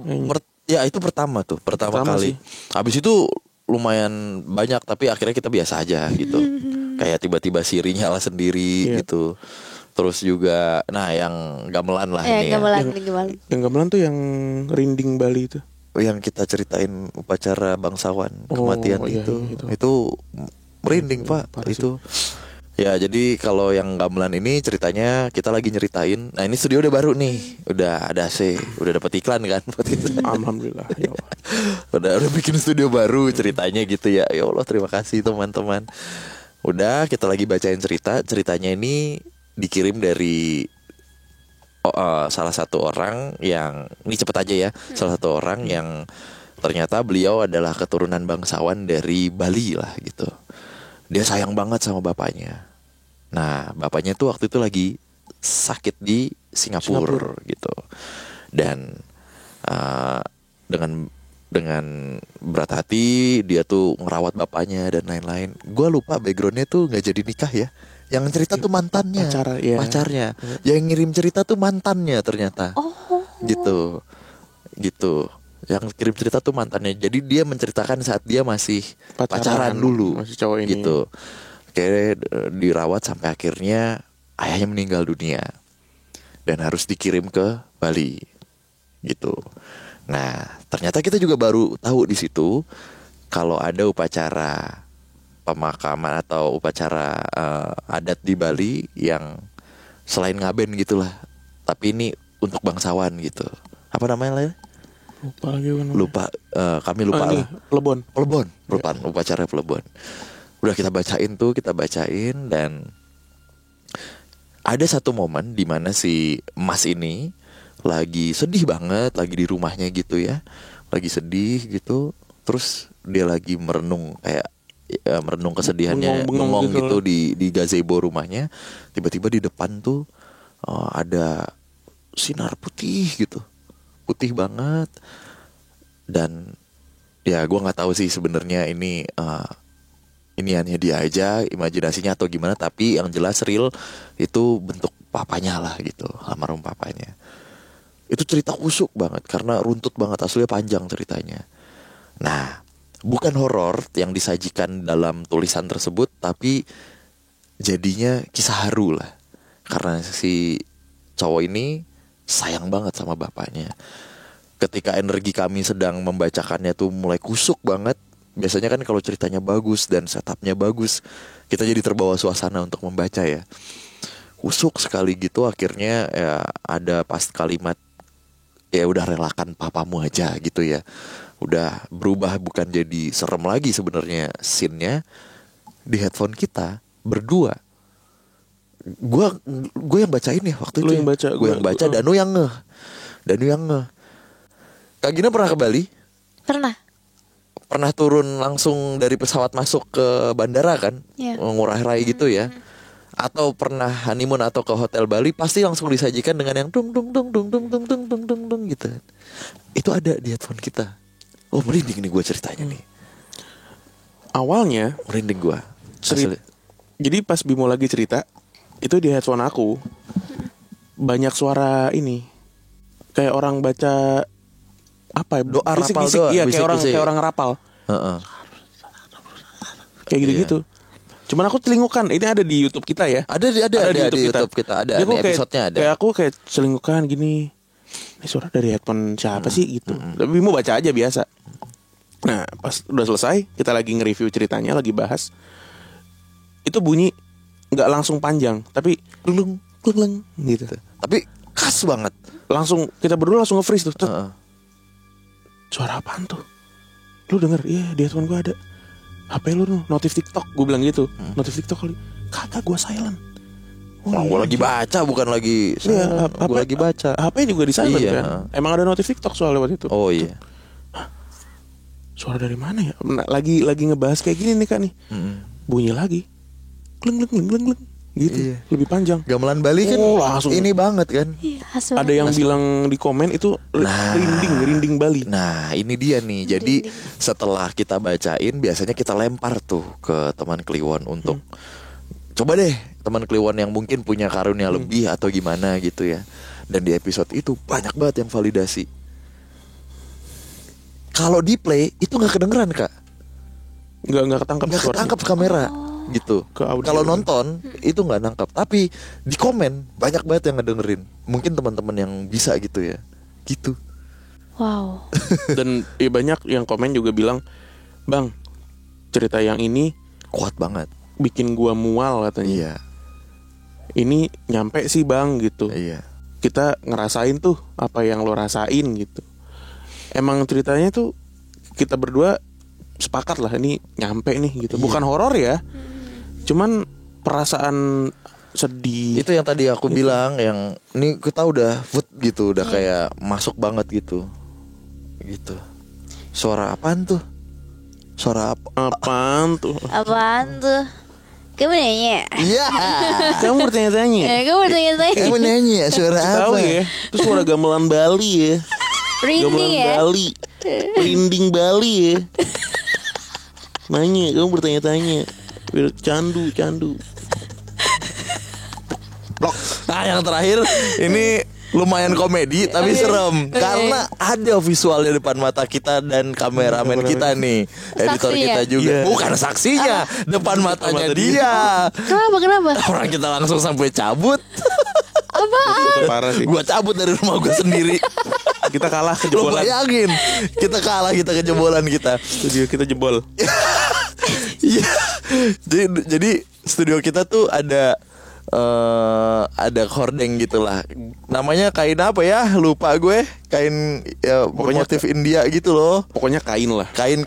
itu pertama
Pertama
kali.
sih.
Habis itu lumayan banyak tapi akhirnya kita biasa aja gitu. Kayak tiba-tiba siri nyala sendiri
Iya.
gitu. Terus juga yang gamelan lah ini ya.
gamelan.
Yang gamelan tuh yang rinding Bali itu.
Yang kita ceritain upacara bangsawan
Oh,
kematian
iya,
itu.
iya,
Itu merinding, Pak.
parah sih.
Itu. Ya, jadi kalau yang gamelan ini ceritanya kita lagi nyeritain. Nah, ini studio udah baru nih. Udah ada AC, udah dapat iklan kan buat itu.
Alhamdulillah. Ya Allah.
udah bikin studio baru ceritanya gitu ya. Ya Allah, terima kasih teman-teman. Udah kita lagi bacain ceritanya ini dikirim dari salah satu orang yang ini cepet aja ya. Salah satu orang yang ternyata beliau adalah keturunan bangsawan dari Bali lah gitu. Dia sayang banget sama bapaknya. Nah, bapaknya tuh waktu itu lagi sakit di Singapura gitu. Dan dengan berat hati dia tuh ngerawat bapaknya dan lain-lain. Gua lupa backgroundnya tuh nggak jadi nikah ya. Yang cerita tuh mantannya, pacarnya. Yang ngirim cerita tuh mantannya ternyata. Gitu. Yang kirim cerita tuh mantannya. Jadi dia menceritakan saat dia masih pacaran dulu,
masih cowok ini.
gitu. Kayak dirawat sampai akhirnya ayahnya meninggal dunia dan harus dikirim ke Bali, gitu. Nah, ternyata kita juga baru tahu di situ kalau ada upacara pemakaman atau upacara adat di Bali yang selain ngaben gitulah, tapi ini untuk bangsawan gitu. Apa namanya lah?
Lupa lagi kan.
Kami lupa lah.
Plebon.
Upacara Plebon. Udah kita bacain dan ada satu momen di mana si Mas ini lagi sedih banget, lagi di rumahnya gitu ya, lagi sedih gitu, terus dia lagi merenung kayak merenung kesedihannya, bengong gitu di gazebo rumahnya. Tiba-tiba di depan tuh ada sinar putih gitu, putih banget. Dan ya gue nggak tahu sih sebenarnya ini hanya dia aja imajinasinya atau gimana, tapi yang jelas real itu bentuk papanya lah gitu, almarhum papanya. Itu cerita kusuk banget karena runtut banget, aslinya panjang ceritanya. Nah, bukan horor yang disajikan dalam tulisan tersebut, tapi jadinya kisah haru lah. Karena si cowok ini sayang banget sama bapaknya. Ketika energi kami sedang membacakannya tuh mulai kusuk banget. Biasanya kan kalau ceritanya bagus dan setupnya bagus, kita jadi terbawa suasana untuk membaca ya. Kusuk sekali gitu, akhirnya ya ada pas kalimat, ya udah relakan papamu aja gitu ya. Udah berubah, bukan jadi serem lagi sebenarnya scene-nya. Di headphone kita berdua, gue yang bacain ya waktu
Lu
itu.
yang baca,
Gue yang baca, Danu yang ngeh. Kak Gina pernah ke Bali?
Pernah.
Pernah turun langsung dari pesawat masuk ke bandara kan?
Iya.
Ngurah rai gitu ya. Atau pernah honeymoon atau ke hotel Bali, pasti langsung disajikan dengan yang dung dung dung dung dung dung dung dung dung dung gitu. Itu ada di headphone kita. Oh, merinding nih gue ceritanya nih.
Awalnya
Merinding gue.
jadi pas Bimo lagi cerita, itu di headphone aku banyak suara ini, kayak orang baca apa ya,
Doa, rapal
bisik-bisik.
doa,
Iya,
bisik-bisik.
kayak orang rapal,
Heeh.
kayak gitu-gitu. Cuman aku celingukan, ini ada di YouTube kita ya.
Ada di YouTube kita. Ada
Jadi aku
nih, episode-nya ada.
Kayak aku kayak celingukan gini. Ini suara dari headphone siapa sih gitu. Tapi Bimo baca aja biasa. Nah, pas udah selesai, kita lagi nge-review ceritanya, lagi bahas. Itu bunyi nggak langsung panjang, tapi glung glung gitu.
Tapi khas banget.
Langsung kita berdua langsung nge-freeze tuh. Tet.
Heeh.
Suara apaan tuh? Lu denger? Iya, di headphone gua ada. HP lu tuh notif TikTok, gue bilang gitu. Notif TikTok kali. Kagak, gua silent.
Wah, gue lagi baca, bukan lagi.
Iya,
Gue lagi baca.
HP juga di silent
Iya.
kan. Emang ada notif TikTok soalnya waktu itu.
Oh iya.
Suara dari mana ya? Nah, lagi ngebahas kayak gini nih Kak nih. Bunyi lagi. Gleng gleng gleng gleng gleng. Gitu.
Iya.
Lebih panjang.
Gamelan Bali kan
Langsung.
ini banget kan.
Iya, khas banget.
Ada yang bilang di komen itu rinding Bali.
Nah, ini dia nih. Jadi setelah kita bacain, biasanya kita lempar tuh ke teman Kliwon untuk coba deh teman Kliwon yang mungkin punya karunia lebih atau gimana gitu ya. Dan di episode itu banyak banget yang validasi. Kalau di play itu nggak kedengeran Kak,
Nggak ketangkap
nggak
suaranya.
ketangkap kamera gitu.
Ke audio.
Kalau nonton itu nggak nangkap, tapi di komen banyak banget yang ngedengerin. Mungkin teman-teman yang bisa gitu ya, gitu.
Wow.
Dan ya banyak yang komen juga bilang, "Bang, cerita yang ini
Kuat banget.
bikin gua mual," katanya.
Iya,
Ini nyampe sih Bang gitu.
iya.
Kita ngerasain tuh apa yang lo rasain gitu. Emang ceritanya tuh kita berdua sepakat lah ini nyampe nih gitu. Bukan horor ya. Cuman perasaan sedih.
Itu yang tadi aku bilang, yang ini kita udah food gitu, udah kayak masuk banget gitu. Gitu. Suara apaan tuh? Suara apa?
Apaan tuh?
Apaan tuh? Kamu nanya?
Iya.
Kamu bertanya-tanya.
Kamu bertanya-tanya?
Kamu nanya suara
Tahu
apa?
ya? Itu suara gamelan Bali ya.
Rinding
Gamelan
ya?
Bali. Rinding Bali ya. Nanya, kamu bertanya-tanya. Candu.
Blok. Nah, yang terakhir ini lumayan komedi tapi serem karena ada visualnya depan mata kita dan kameramen kita nih, editor
Saksinya.
kita juga.
Iya.
Bukan saksinya, depan matanya
mata
dia.
Kenapa?
Orang kita langsung sampai cabut.
Itu parah sih.
Gua cabut dari rumah gue sendiri.
Kita kalah
Lo
kejebolan.
bayangin, kita kalah, kita kejebolan kita.
Studio kita jebol.
Iya. Jadi studio kita tuh ada hordeng gitulah. Namanya kain apa ya? Lupa gue. Kain ya,
Pokoknya
motif India gitu loh.
Pokoknya kain lah.
Kain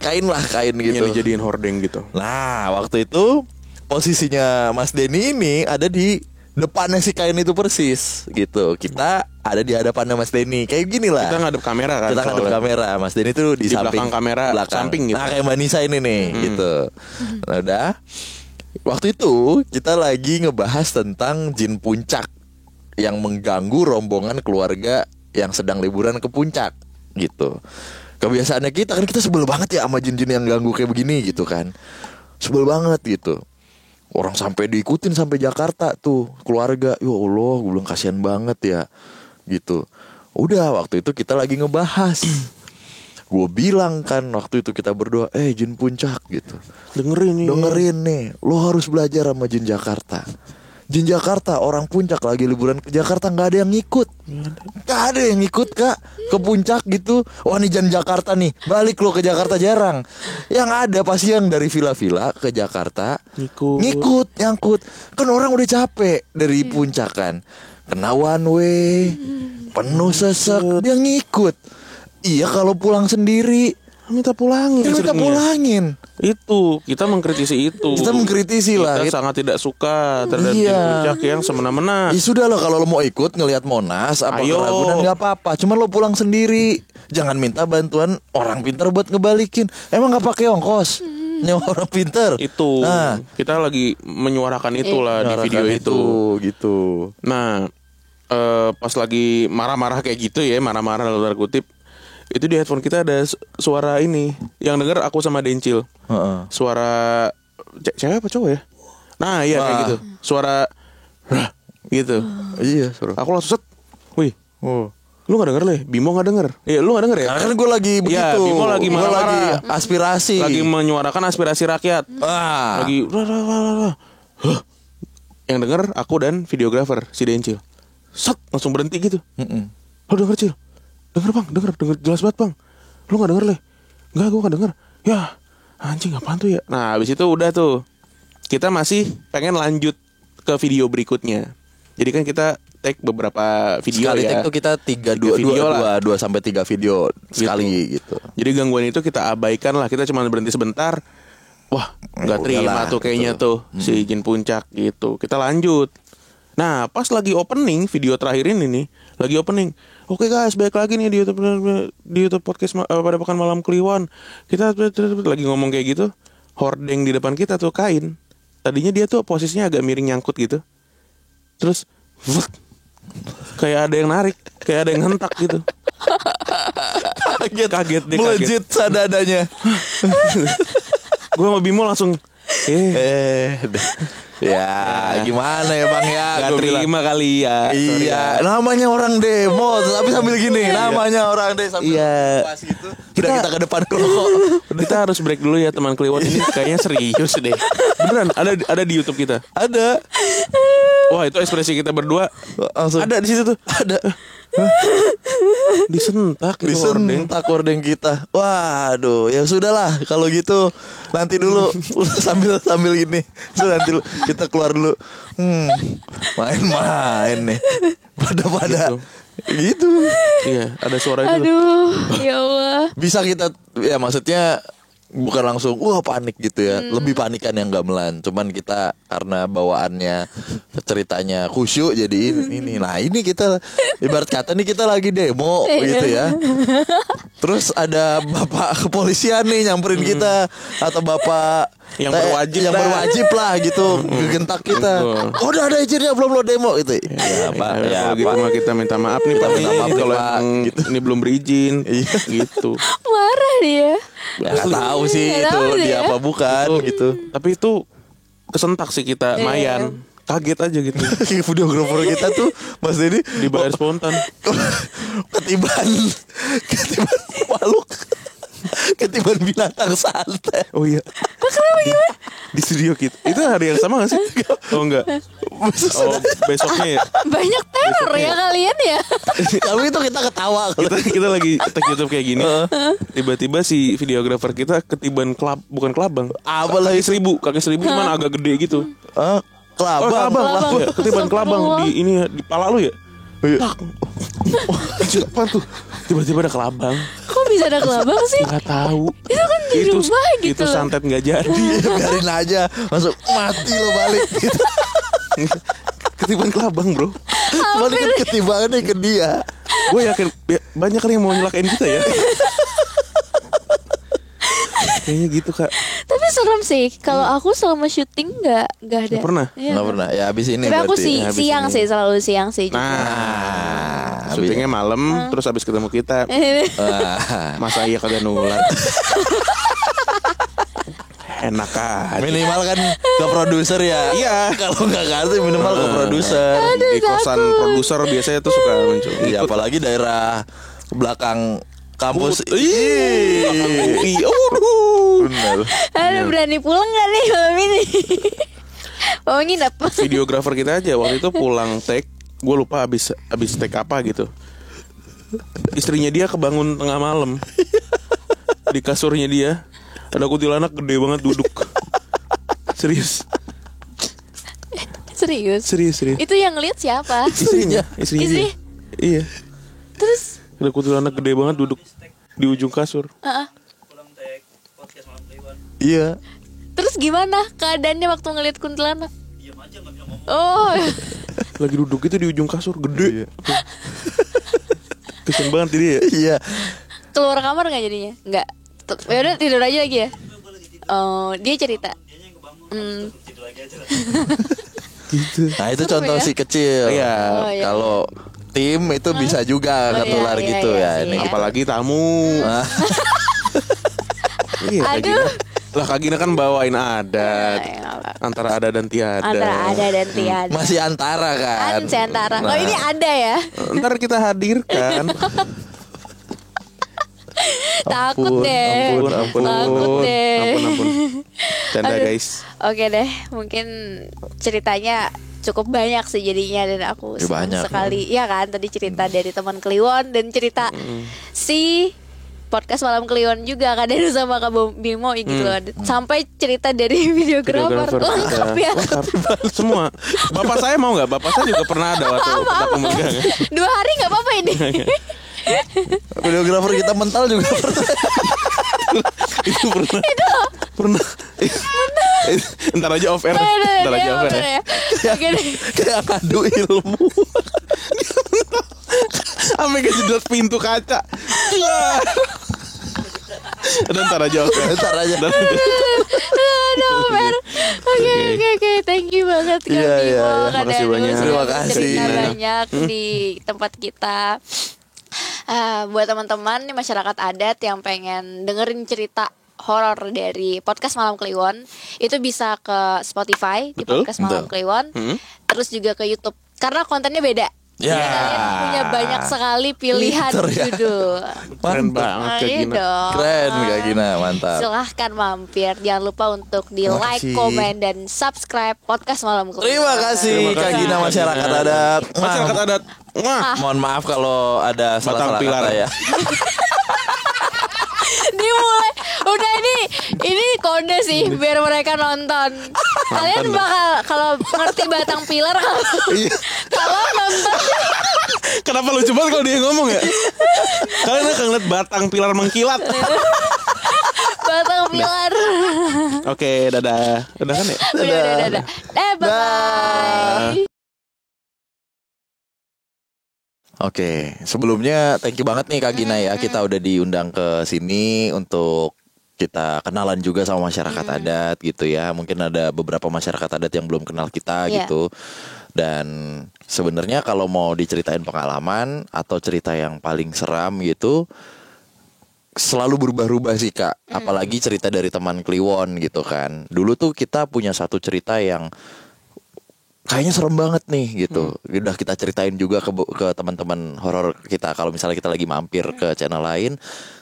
gitu.
Yang dijadiin hordeng gitu.
Nah, waktu itu posisinya Mas Denny ini ada di depannya si kain itu persis gitu. Kita ada di hadapannya Mas Denny. Kayak gini lah.
Kita ngadep kamera kan.
Kita ngadep
soalnya.
kamera. Mas Denny tuh di
Di
samping
belakang kamera, samping gitu.
Nah, kayak Mbak Nisa ini nih gitu. Nah, udah. Waktu itu kita lagi ngebahas tentang jin puncak yang mengganggu rombongan keluarga yang sedang liburan ke puncak gitu. Kebiasaannya kita kan, kita sebel banget ya sama jin-jin yang ganggu kayak begini gitu kan. Sebel banget gitu. Orang sampai diikutin sampai Jakarta tuh keluarga. Ya Allah, gue bilang kasihan banget ya gitu. Udah waktu itu kita lagi ngebahas. Gue bilang kan waktu itu kita berdua, Jin Puncak gitu, dengerin nih, lo harus belajar sama Jin Jakarta. Jin Jakarta, orang Puncak lagi liburan ke Jakarta, nggak ada yang ngikut, nggak ada yang ngikut kak ke Puncak gitu. Wah nih Jin Jakarta nih, balik lo ke Jakarta jarang. Yang ada pasti yang dari villa-villa ke Jakarta nyangkut. Kan orang udah capek dari Puncak kan, kena one way, penuh sesek, dia ngikut. Iya kalau pulang sendiri
minta pulangin. Itu kita mengkritisi itu.
Lah.
Kita sangat tidak suka terhadap Jin Puncak yang semena-mena.
Ya sudah lo kalau lo mau ikut ngelihat Monas apa ke Ragunan nggak apa-apa. Cuman lo pulang sendiri. Jangan minta bantuan orang pintar buat ngebalikin. Emang nggak pakai ongkos? Nyawa orang pintar.
Itu. Nah, kita lagi menyuarakan itulah di video itu.
Gitu.
Nah, pas lagi marah-marah kayak gitu ya, marah-marah dalam tanda kutip. Itu di headphone kita ada suara ini. Yang denger aku sama Dencil. Suara cewek apa cowok ya? Nah iya kayak gitu. Suara gitu.
Iya suara.
Aku langsung set. Wih. Lu gak denger leh? Bimo gak denger? Iya lu gak denger ya?
Karena kan gue lagi begitu.
Iya Bimo lagi marah-marah,
lagi aspirasi,
lagi menyuarakan aspirasi rakyat. Lagi yang denger aku dan videografer si Dencil. Set langsung berhenti gitu. Lu denger Cil? Denger bang, denger jelas banget bang. Lu gak denger leh? Enggak, gue gak denger. Ya anjing apaan tuh ya. Nah abis itu udah tuh, kita masih pengen lanjut ke video berikutnya. Jadi kan kita take beberapa video.
Sekali
ya.
take tuh kita 2 sampai 3 video sekali gitu.
Jadi gangguan itu kita abaikan lah. Kita cuma berhenti sebentar. Wah gak terima tuh kayaknya gitu. Si Jin Puncak gitu. Kita lanjut. Nah pas lagi opening video terakhir ini nih, lagi opening. Oke guys, balik lagi nih di YouTube podcast pada pekan malam Kliwon. Kita lagi ngomong kayak gitu, hordeng di depan kita tuh kain. Tadinya dia tuh posisinya agak miring nyangkut gitu. Terus kayak ada yang narik, kayak ada yang hentak gitu. Kaget deh,
melejit sadadanya.
Gue sama Bimo langsung
ya gimana ya bang ya,
gak terima kali ya.
Iya namanya orang demo tapi sambil gini namanya orang demo sambil pas gitu. Kita ke depan dulu.
Kita harus break dulu ya teman Kliwon, ini kayaknya serius deh. Beneran ada di YouTube kita.
Ada.
Wah itu ekspresi kita berdua
langsung
ada di situ tuh. Ada. Disentak
hordeng kita. Waduh, ya sudahlah kalau gitu nanti dulu sambil gini. Nanti kita keluar dulu. Main-main nih. Pada gitu.
Iya, ada suara itu.
Aduh, ya Allah.
Bisa kita ya maksudnya bukan langsung panik gitu ya. Lebih panikan yang gamelan. Cuman kita karena bawaannya ceritanya khusyuk jadi ini. Nah, ini kita ibarat kata nih kita lagi demo gitu ya. Terus ada bapak kepolisian nih nyamperin kita atau bapak
yang berwajib
lah gitu gentak kita. Udah ada izinnya belum lo demo gitu.
Ya Pak, kita minta maaf nih Pak. Kalau gitu. Ini belum berizin gitu.
Marah dia.
Ya gak tahu sih itu dia apa bukan gitu.
Tapi itu kesentak sih kita Mayan. Kaget aja gitu.
Videografer kita tuh Mas Dedi
dibayar spontan.
Ketiban makhluk. Ketiban binatang santai.
Oh iya.
Kenapa gimana?
Di studio kita. Itu hari yang sama gak sih? Oh enggak. Oh besoknya ya.
Banyak teror ya kalian ya.
Kalau itu kita ketawa.
Kita lagi tag YouTube kayak gini. Tiba-tiba si videografer kita ketiban bukan kelabang.
Apalah
kaki 1000 cuman agak gede gitu.
Kelabang.
Ya, ketiban kelabang di pala lu ya. Iya. Apa tuh? Tiba-tiba ada kelabang.
Kok bisa ada kelabang sih?
Gak tahu.
Itu kan di rumah gitu.
Itu santet gak jadi.
Biarin aja. Masuk mati lo balik gitu.
Ketiban kelabang bro.
Cuman kan ketibangannya ke dia.
Gue yakin banyak kali yang mau nyelakain kita ya. Kayaknya gitu kak.
Tapi serem sih. Kalau aku selama syuting nggak ada.
Nggak pernah.
Ya.
Nggak pernah. Ya abis ini.
Tapi aku
berarti.
siang sih, selalu siang sih.
Nah, syutingnya malam, terus abis ketemu kita. Masa iya kagak nular. Enak aja.
Minimal kan ke produser ya.
Iya.
Kalau nggak kasih minimal ke produser.
Di kosan produser biasanya tuh suka muncul.
Iya, apalagi daerah belakang kampus.
Iya, waduh.
Bener.
Aduh, berani pulang gak nih malam ini? Mau nginep.
Videografer kita aja waktu itu pulang take, gue lupa abis take apa gitu. Istrinya dia kebangun tengah malam. Di kasurnya dia ada kuntilanak gede banget duduk. Serius.
Serius? Itu yang ngeliat siapa?
Istrinya
Istri?
dia. Iya.
Terus?
Ada kuntilanak gede banget duduk di ujung kasur.
Iya.
Terus gimana keadaannya waktu ngeliat kuntilanak? Oh,
Lagi duduk itu di ujung kasur gede. Kesian banget dia.
Iya.
keluar kamar nggak jadinya? Nggak. Yaudah tidur aja lagi ya. Oh, dia cerita.
Gitu.
Nah itu
Seru
contoh
ya?
si kecil.
Iya.
Oh, iya.
Kalau tim itu bisa juga
Oh,
ketular
iya,
gitu
iya
ya
sih,
ini.
ya.
Apalagi tamu.
Ah,
Iya, Kak
Aduh.
Gina. Lah Kak Gina kan bawain adat.
Ya,
Antara ada dan tiada.
antara ada dan tiada.
masih antara kan.
Kan antara. Oh
Nah.
ini ada ya.
Ntar kita hadirkan.
Takut deh.
Ampun.
Takut deh.
Ampun. Canda
Aduh.
guys.
Oke deh, mungkin ceritanya cukup banyak sih jadinya dan aku
Ya,
senang
banyak.
sekali. Iya kan, tadi cerita dari teman Kliwon dan cerita si podcast Malam Kliwon juga kan dari sama Kak Bimo gitu loh. Sampai cerita dari videografer. Lengkap ya.
Lengkap. Semua. Bapak saya mau nggak? Bapak saya juga pernah ada waktu aku megang.
2 hari nggak apa-apa ini.
Videografer kita mental juga pernah.
Itu pernah. Ntar aja off air. Ntar aja off air ya.
Oke deh.
Kayak ngadu ilmu.
Sampai kejedot pintu kaca. Dan ntar aja off air.
Ntar aja.
Aduh, Mer. Oke. Thank you banget Kak
Iya,
Bimo.
iya.
Kak
Makasih
Danu
banyak.
sudah
Terima kasih.
cerita
Nah.
banyak di tempat kita. Buat teman-teman di masyarakat adat yang pengen dengerin cerita horor dari podcast Malam Kliwon, itu bisa ke Spotify di
Betul,
podcast Malam
betul.
Kliwon, terus juga ke YouTube karena kontennya beda.
Ya.
Jadi kalian punya banyak sekali pilihan
Pinter ya.
judul.
Keren
Mantap.
banget Kak
Ayo
Gina.
dong.
Keren Kak Gina, mantap.
Silahkan mampir. Jangan lupa untuk di
Terima
like,
kasih.
komen, dan subscribe podcast Malam Kliwon.
Terima kasih
Terima
Kak
kasih.
Gina masyarakat adat.
Masyarakat adat. Wah.
Mohon maaf kalau ada salah-salah
pilar.
kata ya.
Dimulai. Udah ini kode sih biar mereka nonton. Kalian bakal kalau ngerti batang pilar kalau nonton
Kenapa lucu banget kalau dia ngomong ya? Kalian akan ngeliat batang pilar mengkilat.
batang pilar.
Oke, dadah. Udah kan ya?
Udah. Bye.
Oke, sebelumnya thank you banget nih Kak Gina ya. Kita udah diundang ke sini untuk kita kenalan juga sama masyarakat adat gitu ya. Mungkin ada beberapa masyarakat adat yang belum kenal kita
Iya.
gitu. Dan sebenarnya kalau mau diceritain pengalaman atau cerita yang paling seram gitu, selalu berubah-ubah sih Kak. Apalagi cerita dari teman Kliwon gitu kan. Dulu tuh kita punya satu cerita yang kayaknya serem banget nih gitu. Udah kita ceritain juga ke teman-teman horor kita kalau misalnya kita lagi mampir ke channel lain.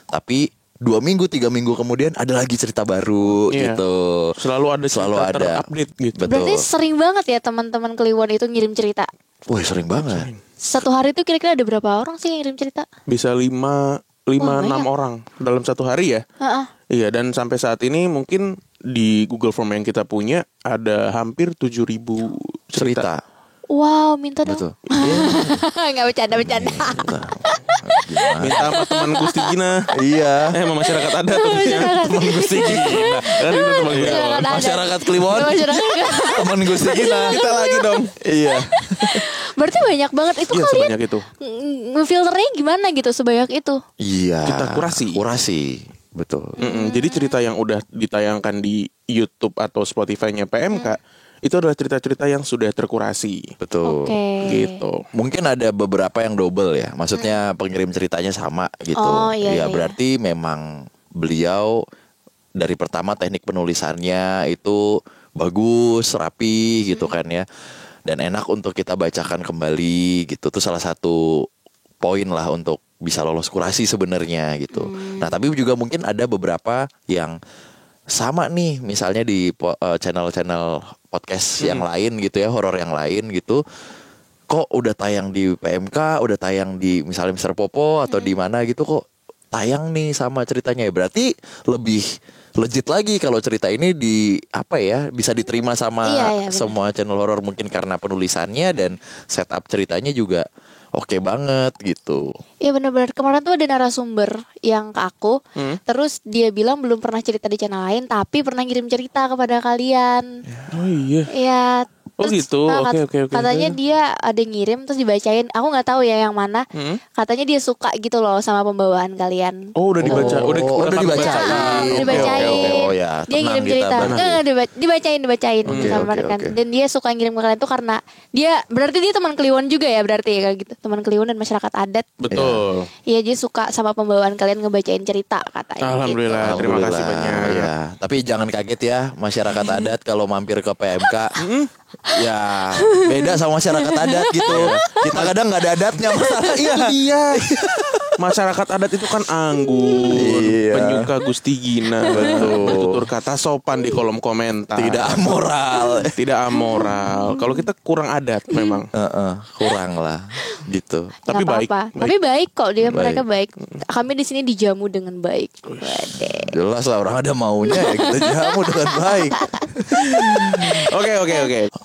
Tapi 2 minggu 3 minggu kemudian ada lagi cerita baru
Iya.
gitu.
Selalu ada cerita terupdate gitu.
Betul.
Berarti sering banget ya teman-teman Kliwon itu ngirim cerita.
Wih sering banget.
Satu hari itu kira-kira ada berapa orang sih yang ngirim cerita?
Bisa 5
Wah,
6
banyak.
orang dalam satu hari ya.
Heeh.
Iya, dan sampai saat ini mungkin di Google Form yang kita punya ada hampir 7.000 cerita.
Wow, minta dong.
Betul.
Nggak bercanda.
Gimana?
Minta sama teman Gusti Gina.
Iya.
Sama masyarakat adat teman Gusti Gina. Kan itu teman Gina.
Masyarakat adat.
Masyarakat Kliwon.
Masyarakat.
Teman Gusti Gina.
Kita lagi dong.
Iya.
Berarti banyak banget itu
Iya,
kalian
sebanyak itu.
ngefilternya gimana gitu sebanyak itu?
Iya.
Kita kurasi.
Betul.
Jadi cerita yang udah ditayangkan di YouTube atau Spotify-nya PMK itu adalah cerita-cerita yang sudah terkurasi.
Betul.
Oke.
Gitu.
Mungkin ada beberapa yang double ya. Maksudnya pengirim ceritanya sama gitu.
Oh, iya, iya.
Berarti memang beliau dari pertama teknik penulisannya itu bagus, rapi gitu kan ya. Dan enak untuk kita bacakan kembali gitu. Itu salah satu poin lah untuk bisa lolos kurasi sebenarnya gitu. Nah, tapi juga mungkin ada beberapa yang sama nih, misalnya di channel-channel podcast yang lain gitu ya, horor yang lain gitu. Kok udah tayang di PMK, udah tayang di misalnya Mister Popo atau di mana gitu, kok tayang nih sama ceritanya ya. Berarti lebih legit lagi kalau cerita ini bisa diterima sama
Iya, benar.
semua channel horor, mungkin karena penulisannya dan setup ceritanya juga oke banget gitu.
Iya benar-benar, kemarin tuh ada narasumber yang ke aku, terus dia bilang belum pernah cerita di channel lain, tapi pernah ngirim cerita kepada kalian.
Oh iya.
Iya.
Oh
terus,
gitu,
nah,
oke.
Katanya dia ada ngirim terus dibacain. Aku nggak tahu ya yang mana. Katanya dia suka gitu loh sama pembawaan kalian.
Oh udah dibaca, udah
udah
kamu
dibacain.
bacain.
Dibacain.
Oke. Oh ya,
Dia
tenang
ngirim
kita,
cerita.
tenang.
Enggak, dibacain sama
oke,
kan.
oke.
Dan dia suka ngirim ke kalian tuh karena berarti dia teman Kliwon juga ya, berarti ya kayak gitu. Teman Kliwon dan masyarakat adat.
Betul.
Iya, dia suka sama pembawaan kalian ngebacain cerita katanya.
Alhamdulillah, terima kasih banyak.
Ya, tapi jangan kaget ya masyarakat adat kalau mampir ke PMK. Ya beda sama masyarakat adat gitu. Kita kadang nggak ada adatnya masalah.
Iya. Masyarakat adat itu kan anggun,
Iya.
penyuka Gusti Gina,
Betul.
bertutur kata sopan di kolom komentar.
Tidak amoral.
Tidak amoral. Kalau kita kurang adat memang.
Kurang lah gitu.
Tapi
Nggak
baik.
apa-apa. Tapi baik kok dia,
Baik.
mereka baik. Kami di sini dijamu dengan baik. Waduh.
Jelas lah, orang ada maunya ya kita jamu dengan baik.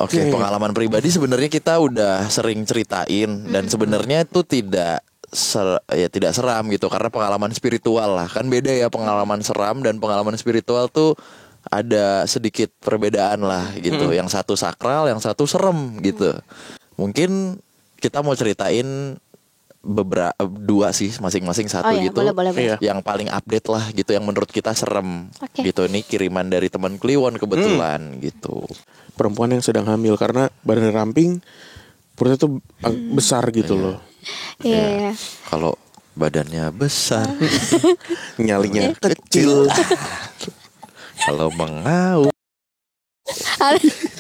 Oke, pengalaman pribadi sebenarnya kita udah sering ceritain dan sebenarnya itu tidak seram gitu, karena pengalaman spiritual lah. Kan beda ya, pengalaman seram dan pengalaman spiritual tuh ada sedikit perbedaan lah gitu. Yang satu sakral, yang satu serem gitu. Mungkin kita mau ceritain dua sih, masing-masing satu
Oh ya,
gitu.
boleh.
Iya.
Yang paling update lah gitu, yang menurut kita serem.
Oke.
Gitu, ini kiriman dari teman Kliwon kebetulan gitu.
Perempuan yang sedang hamil karena badan ramping, perutnya tuh besar gitu loh.
Iya.
Kalau badannya besar,
Nyalinya kecil.
kalau mengaum.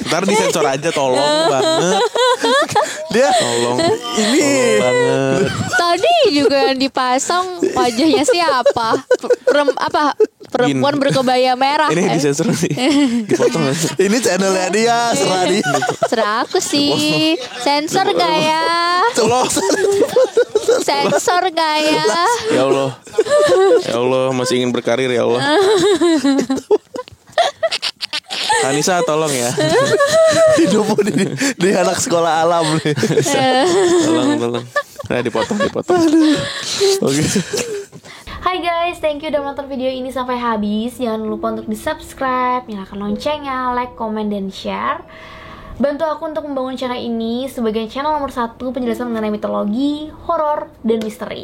Ntar disensor aja, tolong banget.
Dia
Tolong
ini
banget.
Tadi juga yang dipasang wajahnya siapa? Perempuan berkebaya merah.
Ini disensor nih. Dipotong aja.
ini channelnya dia, serah dia.
Serah aku sih. Sensor gak ya?
Tolong.
Sensor gak ya?
Ya Allah. Ya Allah, masih ingin berkarir ya Allah. Anissa tolong ya.
Hidupmu di anak sekolah alam nih.
Tolong. Nah, dipotong. Oke.
Hai guys, thank you udah nonton video ini sampai habis. Jangan lupa untuk di-subscribe, nyalakan loncengnya, like, comment, dan share. Bantu aku untuk membangun channel ini sebagai channel nomor 1 penjelasan mengenai mitologi, horor, dan misteri.